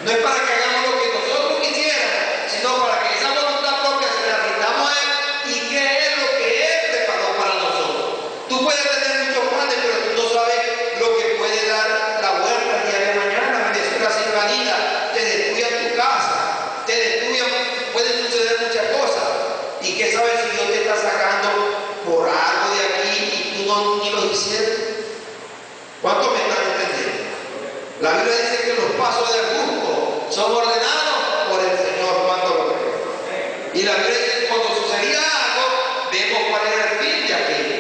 No es para que hagamos lo que nosotros quisiéramos, sino para que esa voluntad propia se la rindamos a Él y que es lo que Él preparó para nosotros. Tú puedes tener muchos planes, pero tú no sabes lo que puede dar la vuelta el día de mañana. Venezuela se invalida, te destruyan tu casa, te destruyan, pueden suceder muchas cosas. ¿Y qué sabes si Dios te está sacando por algo de aquí y tú no ni lo hiciste? ¿Cuántos me están entendiendo? La Biblia dice que los pasos del justo son ordenados por el Señor. ¿Cuánto lo creen? Y la Biblia dice que cuando sucedía algo, vemos cuál era el fin de aquello.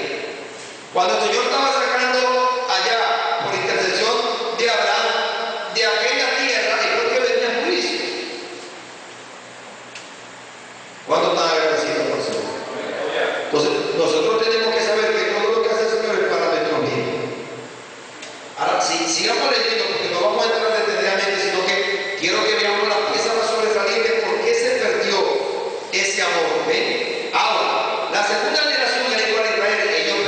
Cuando el Señor estaba sacando allá, por intercesión de Abraham, de aquella tierra, es porque venía el juicio. ¿Cuánto están agradecidos por eso? Entonces, nosotros tenemos que saber que todo lo que hace el Señor es para nuestro bien. Ahora, sigamos leyendo, porque no vamos a entrar detenidamente, sino que quiero que veamos las piezas más sobresalientes por qué se perdió ese amor. ¿Ven? Ahora, la segunda generación era igual a Israel. Ellos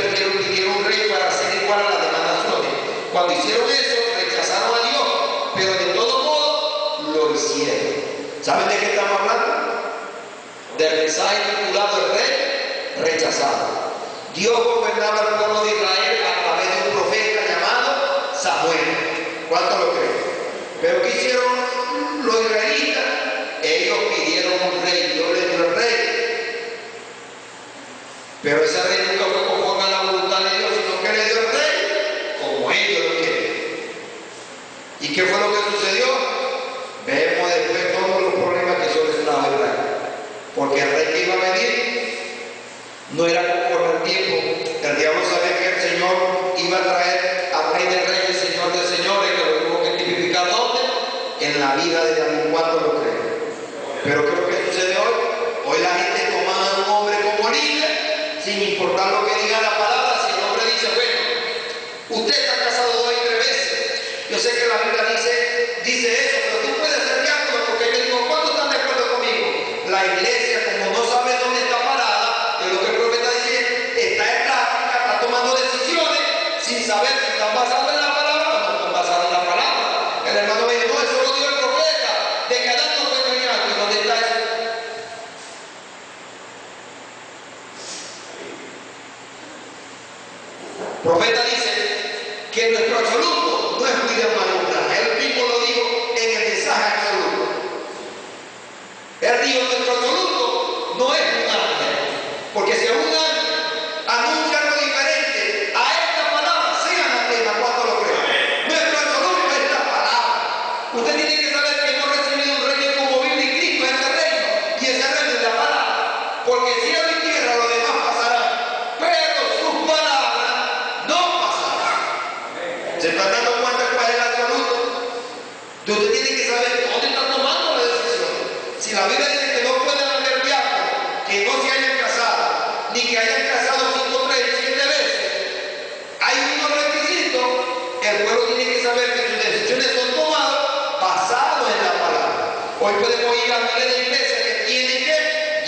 pidieron un rey para ser igual a las demás naciones. Cuando hicieron eso, rechazaron a Dios, pero de todo modo lo hicieron. ¿Saben de qué estamos hablando? Del mensaje titulado El Rey Rechazado. Dios gobernaba al pueblo de Israel a través de un profeta llamado Samuel. ¿Cuánto lo creen? Pero ¿qué hicieron los israelitas? Ellos pidieron un rey, Dios les dio el rey. Pero ese rey nunca fue conforme a la voluntad de Dios, sino que le dio el rey como ellos lo quieren. ¿Y qué fue lo que sucedió? Vemos después todos los problemas que eso les trajo a Israel. Porque el rey que iba a venir no era conforme al tiempo. El diablo sabía que el Señor iba a traer al Rey de Reyes, Señor de Señores, que lo tuvo que tipificar ¿dónde? En la vida de David. ¿Cuánto lo creen? Pero ¿qué es lo que sucede hoy? Hoy la gente toma a un hombre como líder, sin importar lo que diga la palabra. Si el hombre dice, bueno, usted está casado 2 y 3 veces. Yo sé que la Biblia dice eso, pero tú puedes ser diácono, porque yo digo, ¿cuántos están de acuerdo conmigo? La iglesia, como no sabe dónde está parada, es lo que el profeta dice, está en práctica, está tomando decisiones sin saber si están basadas en la palabra o no están basadas en la palabra. El hermano me dijo, no, eso lo dijo el profeta, de que Adán no fue criado. ¿Y dónde está eso? El profeta dice que nuestro absoluto no es William Manuel. Él mismo lo dijo en el mensaje absoluto. Él dijo, nuestro absoluto no es un ángel, porque si a un ángel anuncia algo diferente a esta palabra, sea anatema. ¿Cuánto lo creen? Nuestro absoluto es la palabra. Usted tiene que saber que hemos recibido un reino como Biblia y Cristo es el reino, y ese reino es la palabra. Porque cielo y tierra, lo demás pasará, pero sus palabras no pasarán. ¿Se están dando cuenta cuál es el absoluto? Entonces usted tiene que saber dónde está tomando la decisión. Si la Biblia dice que no pueden haber diáconos que no se hayan casado, ni que hayan casado 5, 3, 7 veces, hay unos requisitos. El pueblo tiene que saber que sus decisiones son tomadas basadas en la palabra. Hoy podemos ir a miles de iglesias que tienen que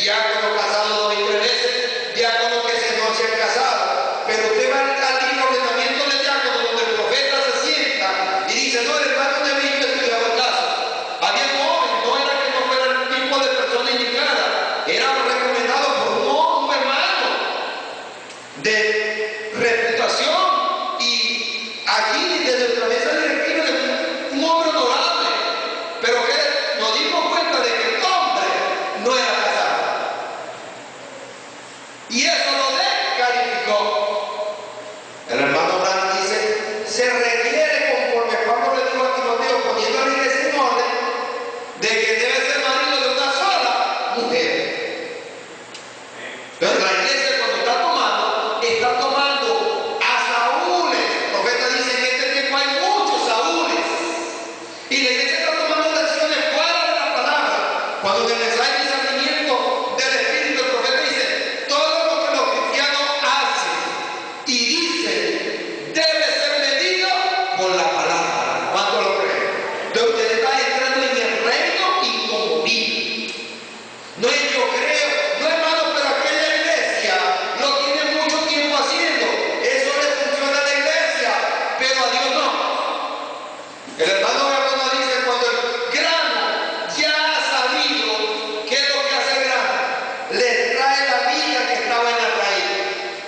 diáconos casados 2 y 3 veces, diáconos que no se han casado. Pero usted va al libro de ordenamiento de diáconos, donde el profeta se sienta y dice, no, el hermano de mí yo estudiaba el caso. Había un joven, no era que no fuera el tipo de persona indicada, era recomendado por un hermano de reputación, y aquí desde nuestra mesa directiva un hombre honorable, pero que nos dimos cuenta de que el hombre no era casado. Y eso Cuando en el mensaje de discernimiento del Espíritu, el profeta dice, todo lo que los cristianos hacen y dicen debe ser medido por la palabra. ¿Cuánto lo creen? Entonces usted está entrando en el reino inconmovible. No es yo creo, no hermano, pero aquella iglesia lo tiene mucho tiempo haciendo. Eso le funciona a la iglesia, pero a Dios no. El hermano Gabriel dice, cuando el grano ya ha salido, ¿qué es lo que hace el grano? Le extrae la vida que estaba en la raíz,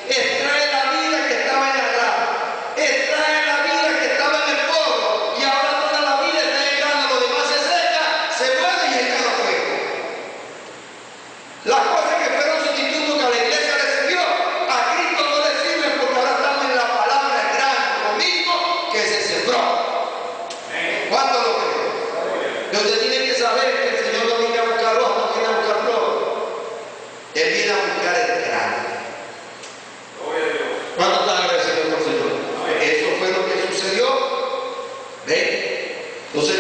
extrae la vida que estaba en la rama, extrae la vida que estaba en el polvo, y ahora toda la vida está en el grano, lo demás se seca, se muere y está al fuego. Las cosas que fueron sustitutos que a la iglesia le sirvió, a Cristo no le sirven porque ahora estamos en la palabra, el grano, lo mismo que se sembró. ¿Cuánto lo creen? Usted tiene que saber que el Señor no viene a buscar rojo, no viene a buscar flor. Él viene a buscar el grano. ¿Cuánto están agradecidos por el Señor? Eso fue lo que sucedió. ¿Ven? Entonces,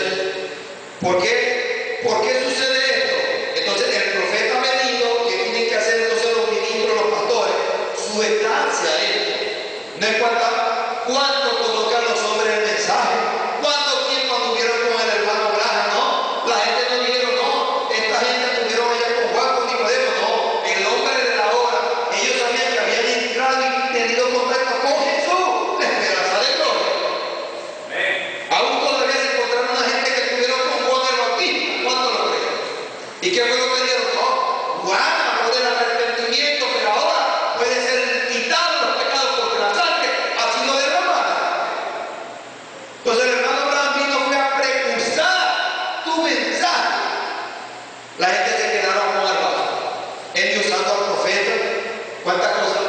¿por qué sucede esto? Entonces, el profeta ha venido, que tienen que hacer entonces los ministros, los pastores, su estancia a esto. No importa cuánto conozcan los hombres el mensaje, cuánto tiempo anduvieron con el hermano Graham, no. La gente no dijeron, no, esta gente anduvieron allá con Juan, con Nicodemo, no. El hombre de la hora, ellos sabían que habían entrado y tenido contacto con Jesús, la esperanza de gloria. Aún todavía se encontraron una gente que estuvieron con Juan el Bautista. ¿Cuánto lo creen? ¿Y qué fue lo que dieron? No, Juan habló del arrepentimiento, pero ahora puede ser quitado los pecados porque la sangre ha sido derramada. Entonces el hermano Abraham vino fue a precursar tu mensaje. La gente se quedaron con el vaso, endiosando al profeta. ¿Cuántas cosas?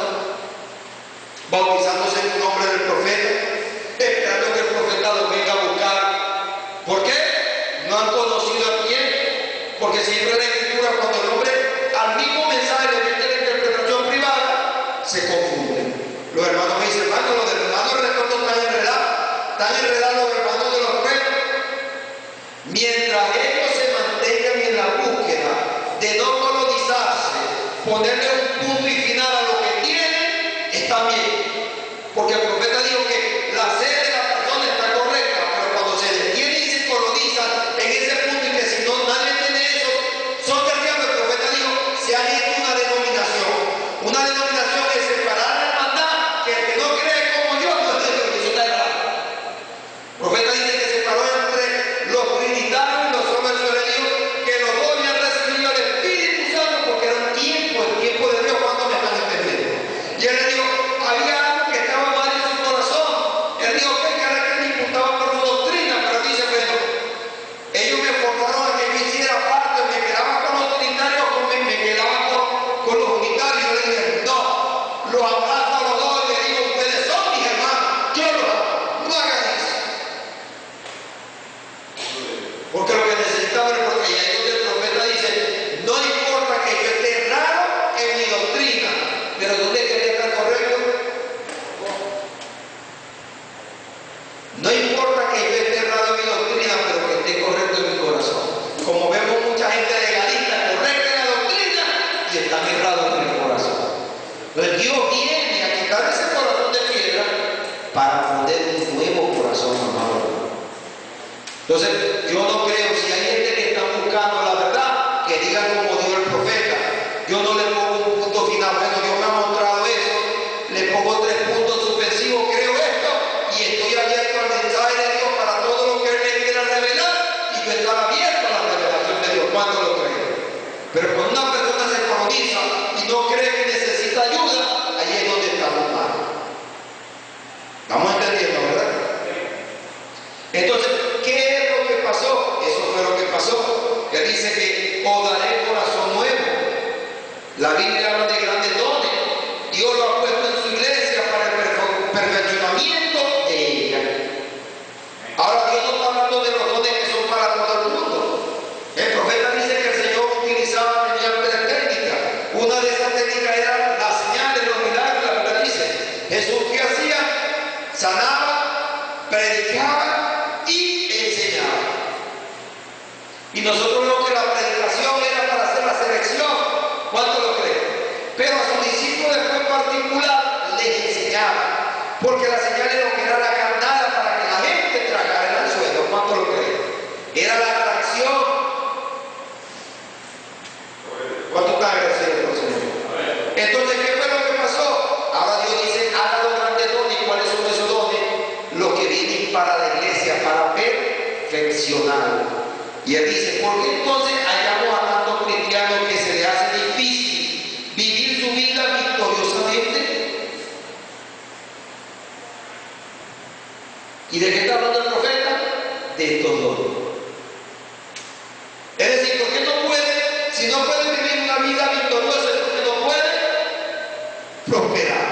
Bautizándose en el nombre del profeta, esperando que el profeta los venga a buscar. ¿Por qué? No han conocido a quién. Porque siempre en la escritura, cuando el hombre al mismo mensaje le mete la interpretación privada, se confunden. Los hermanos me dicen, hermano, los del hermano retorno están enredados los hermanos de los pueblos. Mientras ellos se mantengan en la búsqueda de no colonizarse, ponerle un punto y final a lo que tienen, está bien. Porque el profeta dijo que la sede de la persona está correcta, pero cuando se detiene y se colonizan en ese punto y que si no nadie tiene eso, son del diablo. El profeta dijo, se ha hecho una denominación. Una denominación es separar la hermandad, que el que no cree como yo, no es de Dios, y eso está errado. El profeta dice que separó entre los trinitarios y los hombres de Dios, que los dos habían recibido el Espíritu Santo porque era un tiempo, el tiempo de Dios. ¿Cuánto me están entendiendo? Y él le dijo, había algo que estaba mal en su corazón. Él dijo que era que me imputaba por su doctrina, pero dice, bueno, ellos me forzaron a que yo hiciera parte, me quedaba con los trinitarios, me quedaba con los unitarios. Yo le dije, no, los abrazo a los dos y le digo, ustedes son mis hermanos, yo los amo, no hagan eso. Porque lo que necesitaba era, porque ahí es donde el profeta dice, no importa que yo esté raro en mi doctrina, pero ¿dónde quería estar correcto? No importa que yo esté errado en mi doctrina, pero que esté correcto en mi corazón. Como vemos mucha gente legalista, correcta en la doctrina y están errados en el corazón. Entonces Dios viene a quitar ese corazón de piedra para poner un nuevo corazón, amado. Entonces yo no creo, si hay gente que está buscando la verdad, que diga como dijo el profeta. Yo no le pongo un punto final, bueno, Dios me ha mostrado eso, le pongo 3 puntos suspensivos, creo esto, y estoy abierto al mensaje de Dios para todo lo que Él me quiera revelar, y yo estar abierto a la revelación de Dios. ¿Cuánto lo creen? Pero cuando una persona se coloniza y no cree que necesita ayuda, ahí es donde estamos mal. ¿Estamos entendiendo, verdad? Entonces, ¿qué es lo que pasó? Eso fue lo que pasó. Él dice que os daré corazón nuevo. La Biblia habla de grandes dones. Dios lo ha puesto en su iglesia para el perfeccionamiento de ella. Ahora Dios no está hablando de los dones que son para todo el mundo. El profeta dice que el Señor utilizaba mediante técnicas. Una de esas técnicas era las señales, los milagros. La Biblia dice, Jesús ¿qué hacía? Sanaba, predicaba y enseñaba. Y nosotros vemos que la predicación ¿Cuánto lo creen? Pero a sus discípulos después en particular les enseñaba, porque la señal de lo que era la carnada para que la gente tragara el anzuelo. ¿Cuánto lo creen? Era la atracción. ¿Cuánto está agradecido por el Señor? Entonces, ¿qué fue lo que pasó? Ahora Dios dice, haga los grandes dones. ¿Y cuáles son esos dones? Los que vienen para la iglesia, para perfeccionar. Y él dice, ¿por qué entonces hallamos a tantos cristianos que se les hace difícil vivir su vida victoriosamente? ¿Y de qué está hablando el profeta? De estos dones. Es decir, ¿por qué no puede? Si no puede vivir una vida victoriosa, es porque no puede prosperar.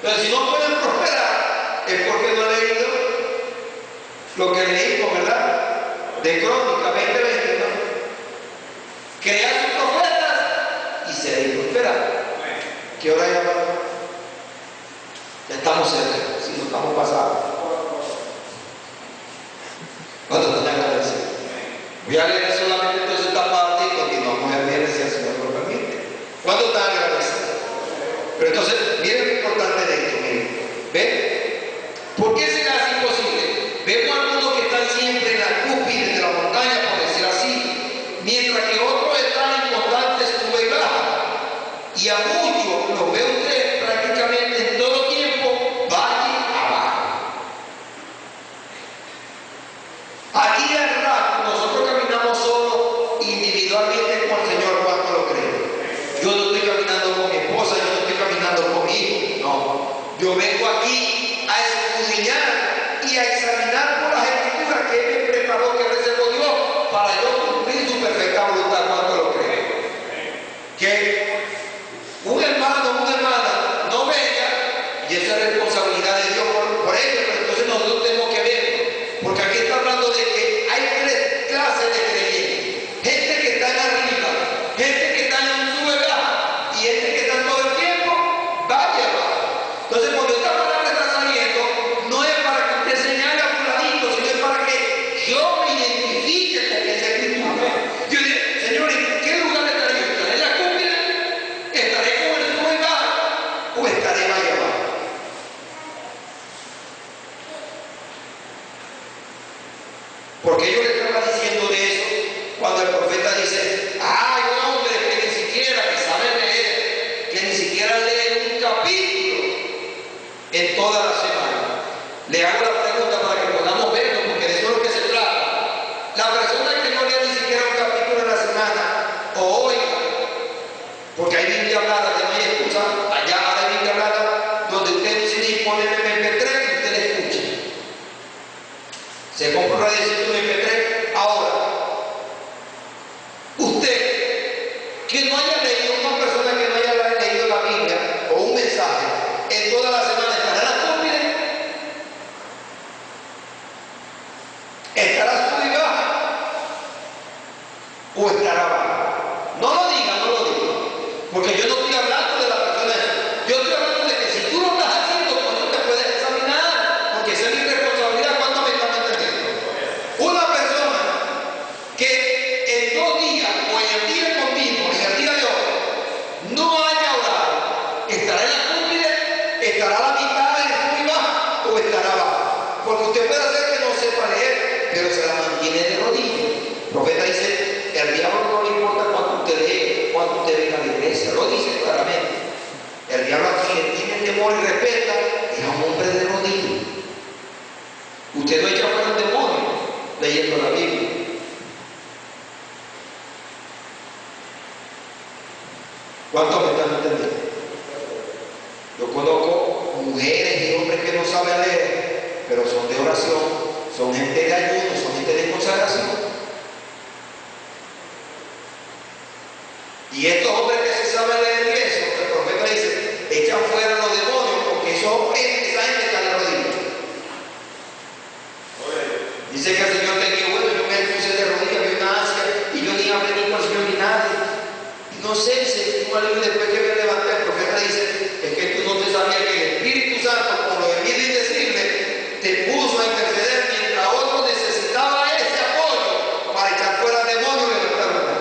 Pero si no pueden prosperar, es porque no han leído lo que leímos, ¿verdad? De Crónica 20:20, ¿no? Crear sus profetas y seréis prosperados. ¿Qué hora ya va? Ya estamos cerca, si no estamos pasados. ¿Cuánto están agradecidos? Voy a leer solamente entonces esta parte y continuamos el viernes si el Señor lo permite. ¿Cuánto están agradecidos? Pero entonces, miren lo importante de esto, miren. ¿Ven? ¿Por qué será así imposible? Vemos algunos que están siempre en la cúspide de la montaña, por decir así, mientras que otros están en constante sube y baja. Y a muchos los veo ustedes prácticamente en todo tiempo valle abajo. Aquí al rato nosotros caminamos solo individualmente con el Señor. ¿Cuánto lo creen? Yo no estoy caminando con mi esposa, yo no estoy caminando con mi hijo, no. Yo vengo aquí a escudriñar y a examinar por las escrituras que Él me preparó, que reservó Dios para yo cumplir su perfecta voluntad. ¿Cuánto lo creen? Que un hermano o una hermana no venga, y esa es responsabilidad de Dios por ello, pero entonces nosotros tenemos que ver, porque aquí está hablando de que hay tres clases de creyentes: gente que está en arriba, gente que está en un sube baja, y gente que está todo el tiempo vaya abajo. Entonces, cuando esta palabra está saliendo, no es para que usted señale a fulanito, sino es para que yo me identifique con esa escritura. Yo digo, Señor, ¿en qué lugar estaré yo? ¿Estaré en la cúspide? ¿Estaré como el sube y baja? ¿O estaré vaya abajo? Porque yo le estaba diciendo de eso cuando el profeta dice, hay hombres que ni siquiera que saben leer, que ni siquiera leen un capítulo en toda la semana. Le hago la pregunta para que podamos verlo, porque de eso es lo que se trata. La persona que no lee ni siquiera un capítulo en la semana, o oiga, porque hay Biblia hablada, que no hay excusa, allá hay Biblia hablada, donde usted dice y pone el MP3 y usted le escucha. Se compra una edición de MP3. Ahora, usted que no haya leído, una persona que no haya leído la Biblia o un mensaje en toda la semana, ¿estará en la cúspide? ¿Estará sube y baja? ¿O estará baja? No lo diga, no lo diga, porque yo no estoy hablando de la persona. Yo estoy hablando de que si tú lo estás haciendo, pues no te puedes examinar, porque esa es mi responsabilidad. ¿Cuánto me están entendiendo? Una persona que en 2 días o en el día continuo, en el día de hoy, no haya orado, ¿estará en la cúspide? ¿Estará a la mitad en sube y baja? ¿O estará abajo? Porque usted puede hacer que no sepa leer, pero se la mantiene de rodillas. El profeta dice, el diablo no le importa cuánto usted lee, cuánto usted venga a la iglesia, lo dice claramente. El diablo a quien le tiene temor y respeta es a un hombre de rodillas. Usted no echa fuera un demonio leyendo la Biblia. ¿Cuántos me están entendiendo? Yo conozco mujeres y hombres que no saben leer, pero son de oración, son gente de ayuno, son gente de consagración. Y estos hombres que se saben leer eso, el profeta dice, echan fuera los demonios, porque esos hombres, esa gente está en la rodilla. Dice que el Señor te dijo, bueno, yo me puse de rodillas, vi una ansia, y yo ni hablé ni con el Señor ni nadie. Y no sé, dice, después que me levanté, el profeta dice, es que tú no te sabías que el Espíritu Santo, con lo debido y indecible, te puso a interceder mientras otro necesitaba ese apoyo para echar fuera demonios y levantar una.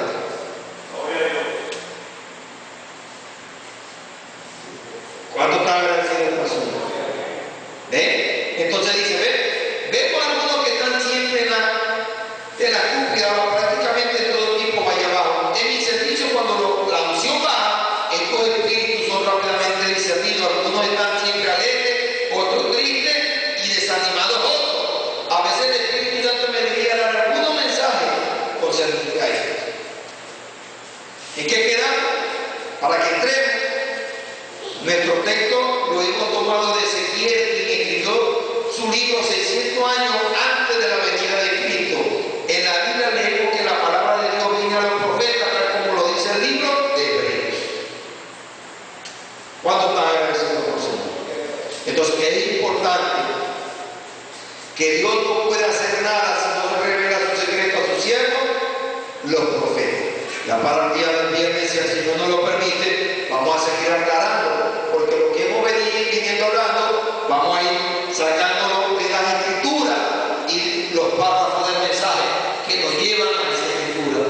predicáis. ¿En qué quedamos? Para que entremos. Nuestro texto lo hemos tomado de Ezequiel, quien escribió su libro 600 años antes de la venida de Cristo. En la Biblia leemos que la palabra de Dios viene a los profetas, tal como lo dice el libro de Hebreos. ¿Cuánto están agradecidos por Señor? Entonces, es importante que Dios no puede hacer nada si no se revela su secreto a sus siervos, los profetas. Ya para el día del viernes, si el Señor nos lo permite, vamos a seguir aclarando, porque lo que hemos venido hablando, vamos a ir sacándolo de las escrituras y los párrafos del mensaje que nos llevan a esa escritura,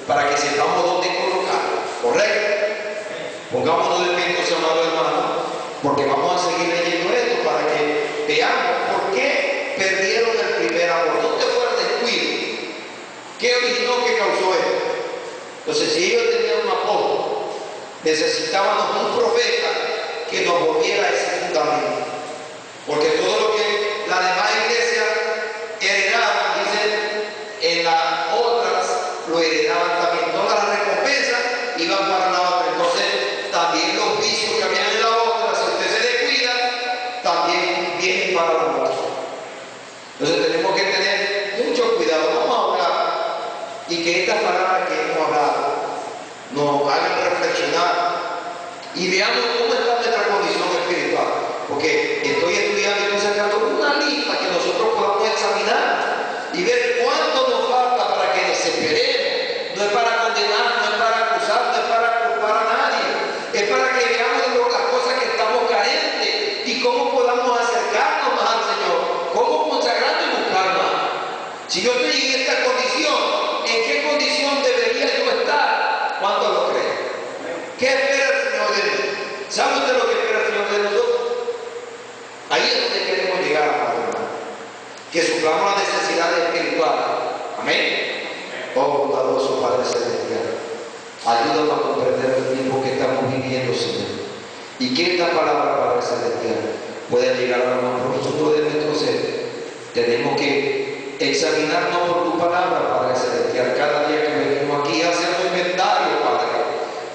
para que sepamos dónde colocarlo. ¿Correcto? Pongámonos de pie, amados hermanos, porque vamos a seguir leyendo esto para que veamos por qué perdieron el primer amor. ¿Dónde fue el descuido? ¿Qué originó, qué causó esto? Entonces, si ellos tenían un apóstol, necesitábamos un profeta que nos volviera a ese fundamento. Porque todo lo que las demás iglesias heredaban, dicen, en las otras lo heredaban también. Todas las recompensas iban para la otra. Entonces, también los vicios que habían en la otra, si usted se descuida, también vienen para la otra. Entonces, tenemos que tener mucho cuidado. Vamos a hablar y que estas palabras que hemos hablado nos hagan reflexionar y veamos cómo está nuestra condición espiritual, porque estoy estudiando y estoy sacando una lista que nosotros podamos examinar y ver cuánto nos falta para que desesperemos. No es para condenar, no es para acusar, no es para culpar a nadie, es para que veamos las cosas que estamos carentes y cómo podamos acercarnos más al Señor, cómo consagrarnos y buscar más. Si yo estoy en esta condición, ¿en qué condición debería yo estar? ¿Cuánto lo creen? ¿Qué espera el Señor de mí? ¿Sabe usted lo que espera el Señor de nosotros? Ahí es donde queremos llegar, hermano. Que suplamos las necesidades espirituales. Amén. Oh, bondadoso Padre Celestial, ayúdanos a comprender el tiempo que estamos viviendo, Señor. Y que esta palabra, Padre Celestial, pueda llegar a lo más profundo de nuestro ser. Tenemos que examinarnos por tu palabra, Padre Celestial, cada día que venimos aquí, hacer un inventario, Padre,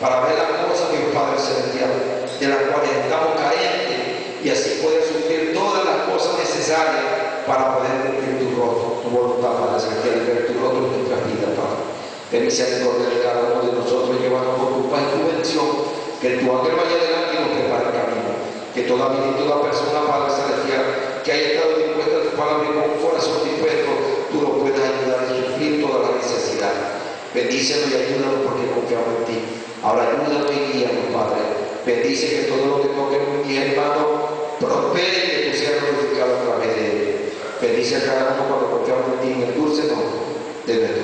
para ver las cosas, mi Padre Celestial, de las cuales estamos carentes, y así poder suplir todas las cosas necesarias para poder cumplir tu rostro, tu voluntad, Padre Celestial, ver tu rostro en nuestras vidas, Padre. Ten misericordia de cada uno de nosotros, llevando por tu paz y tu bendición, que tu ángel vaya adelante y nos prepare el camino, que toda vida y toda persona, Padre Celestial, que haya estado dispuesta a tu palabra y con un corazón dispuesto, tú lo puedas ayudar a suplir toda la necesidad. Bendícenos y ayúdanos porque confiamos en ti. Ahora ayúdanos y guíanos, Padre. Bendice que todo lo que toque mi hermano prospere y que tú seas glorificado a través de él. Bendice a cada uno cuando confiamos en ti en el dulce nombre de nuestro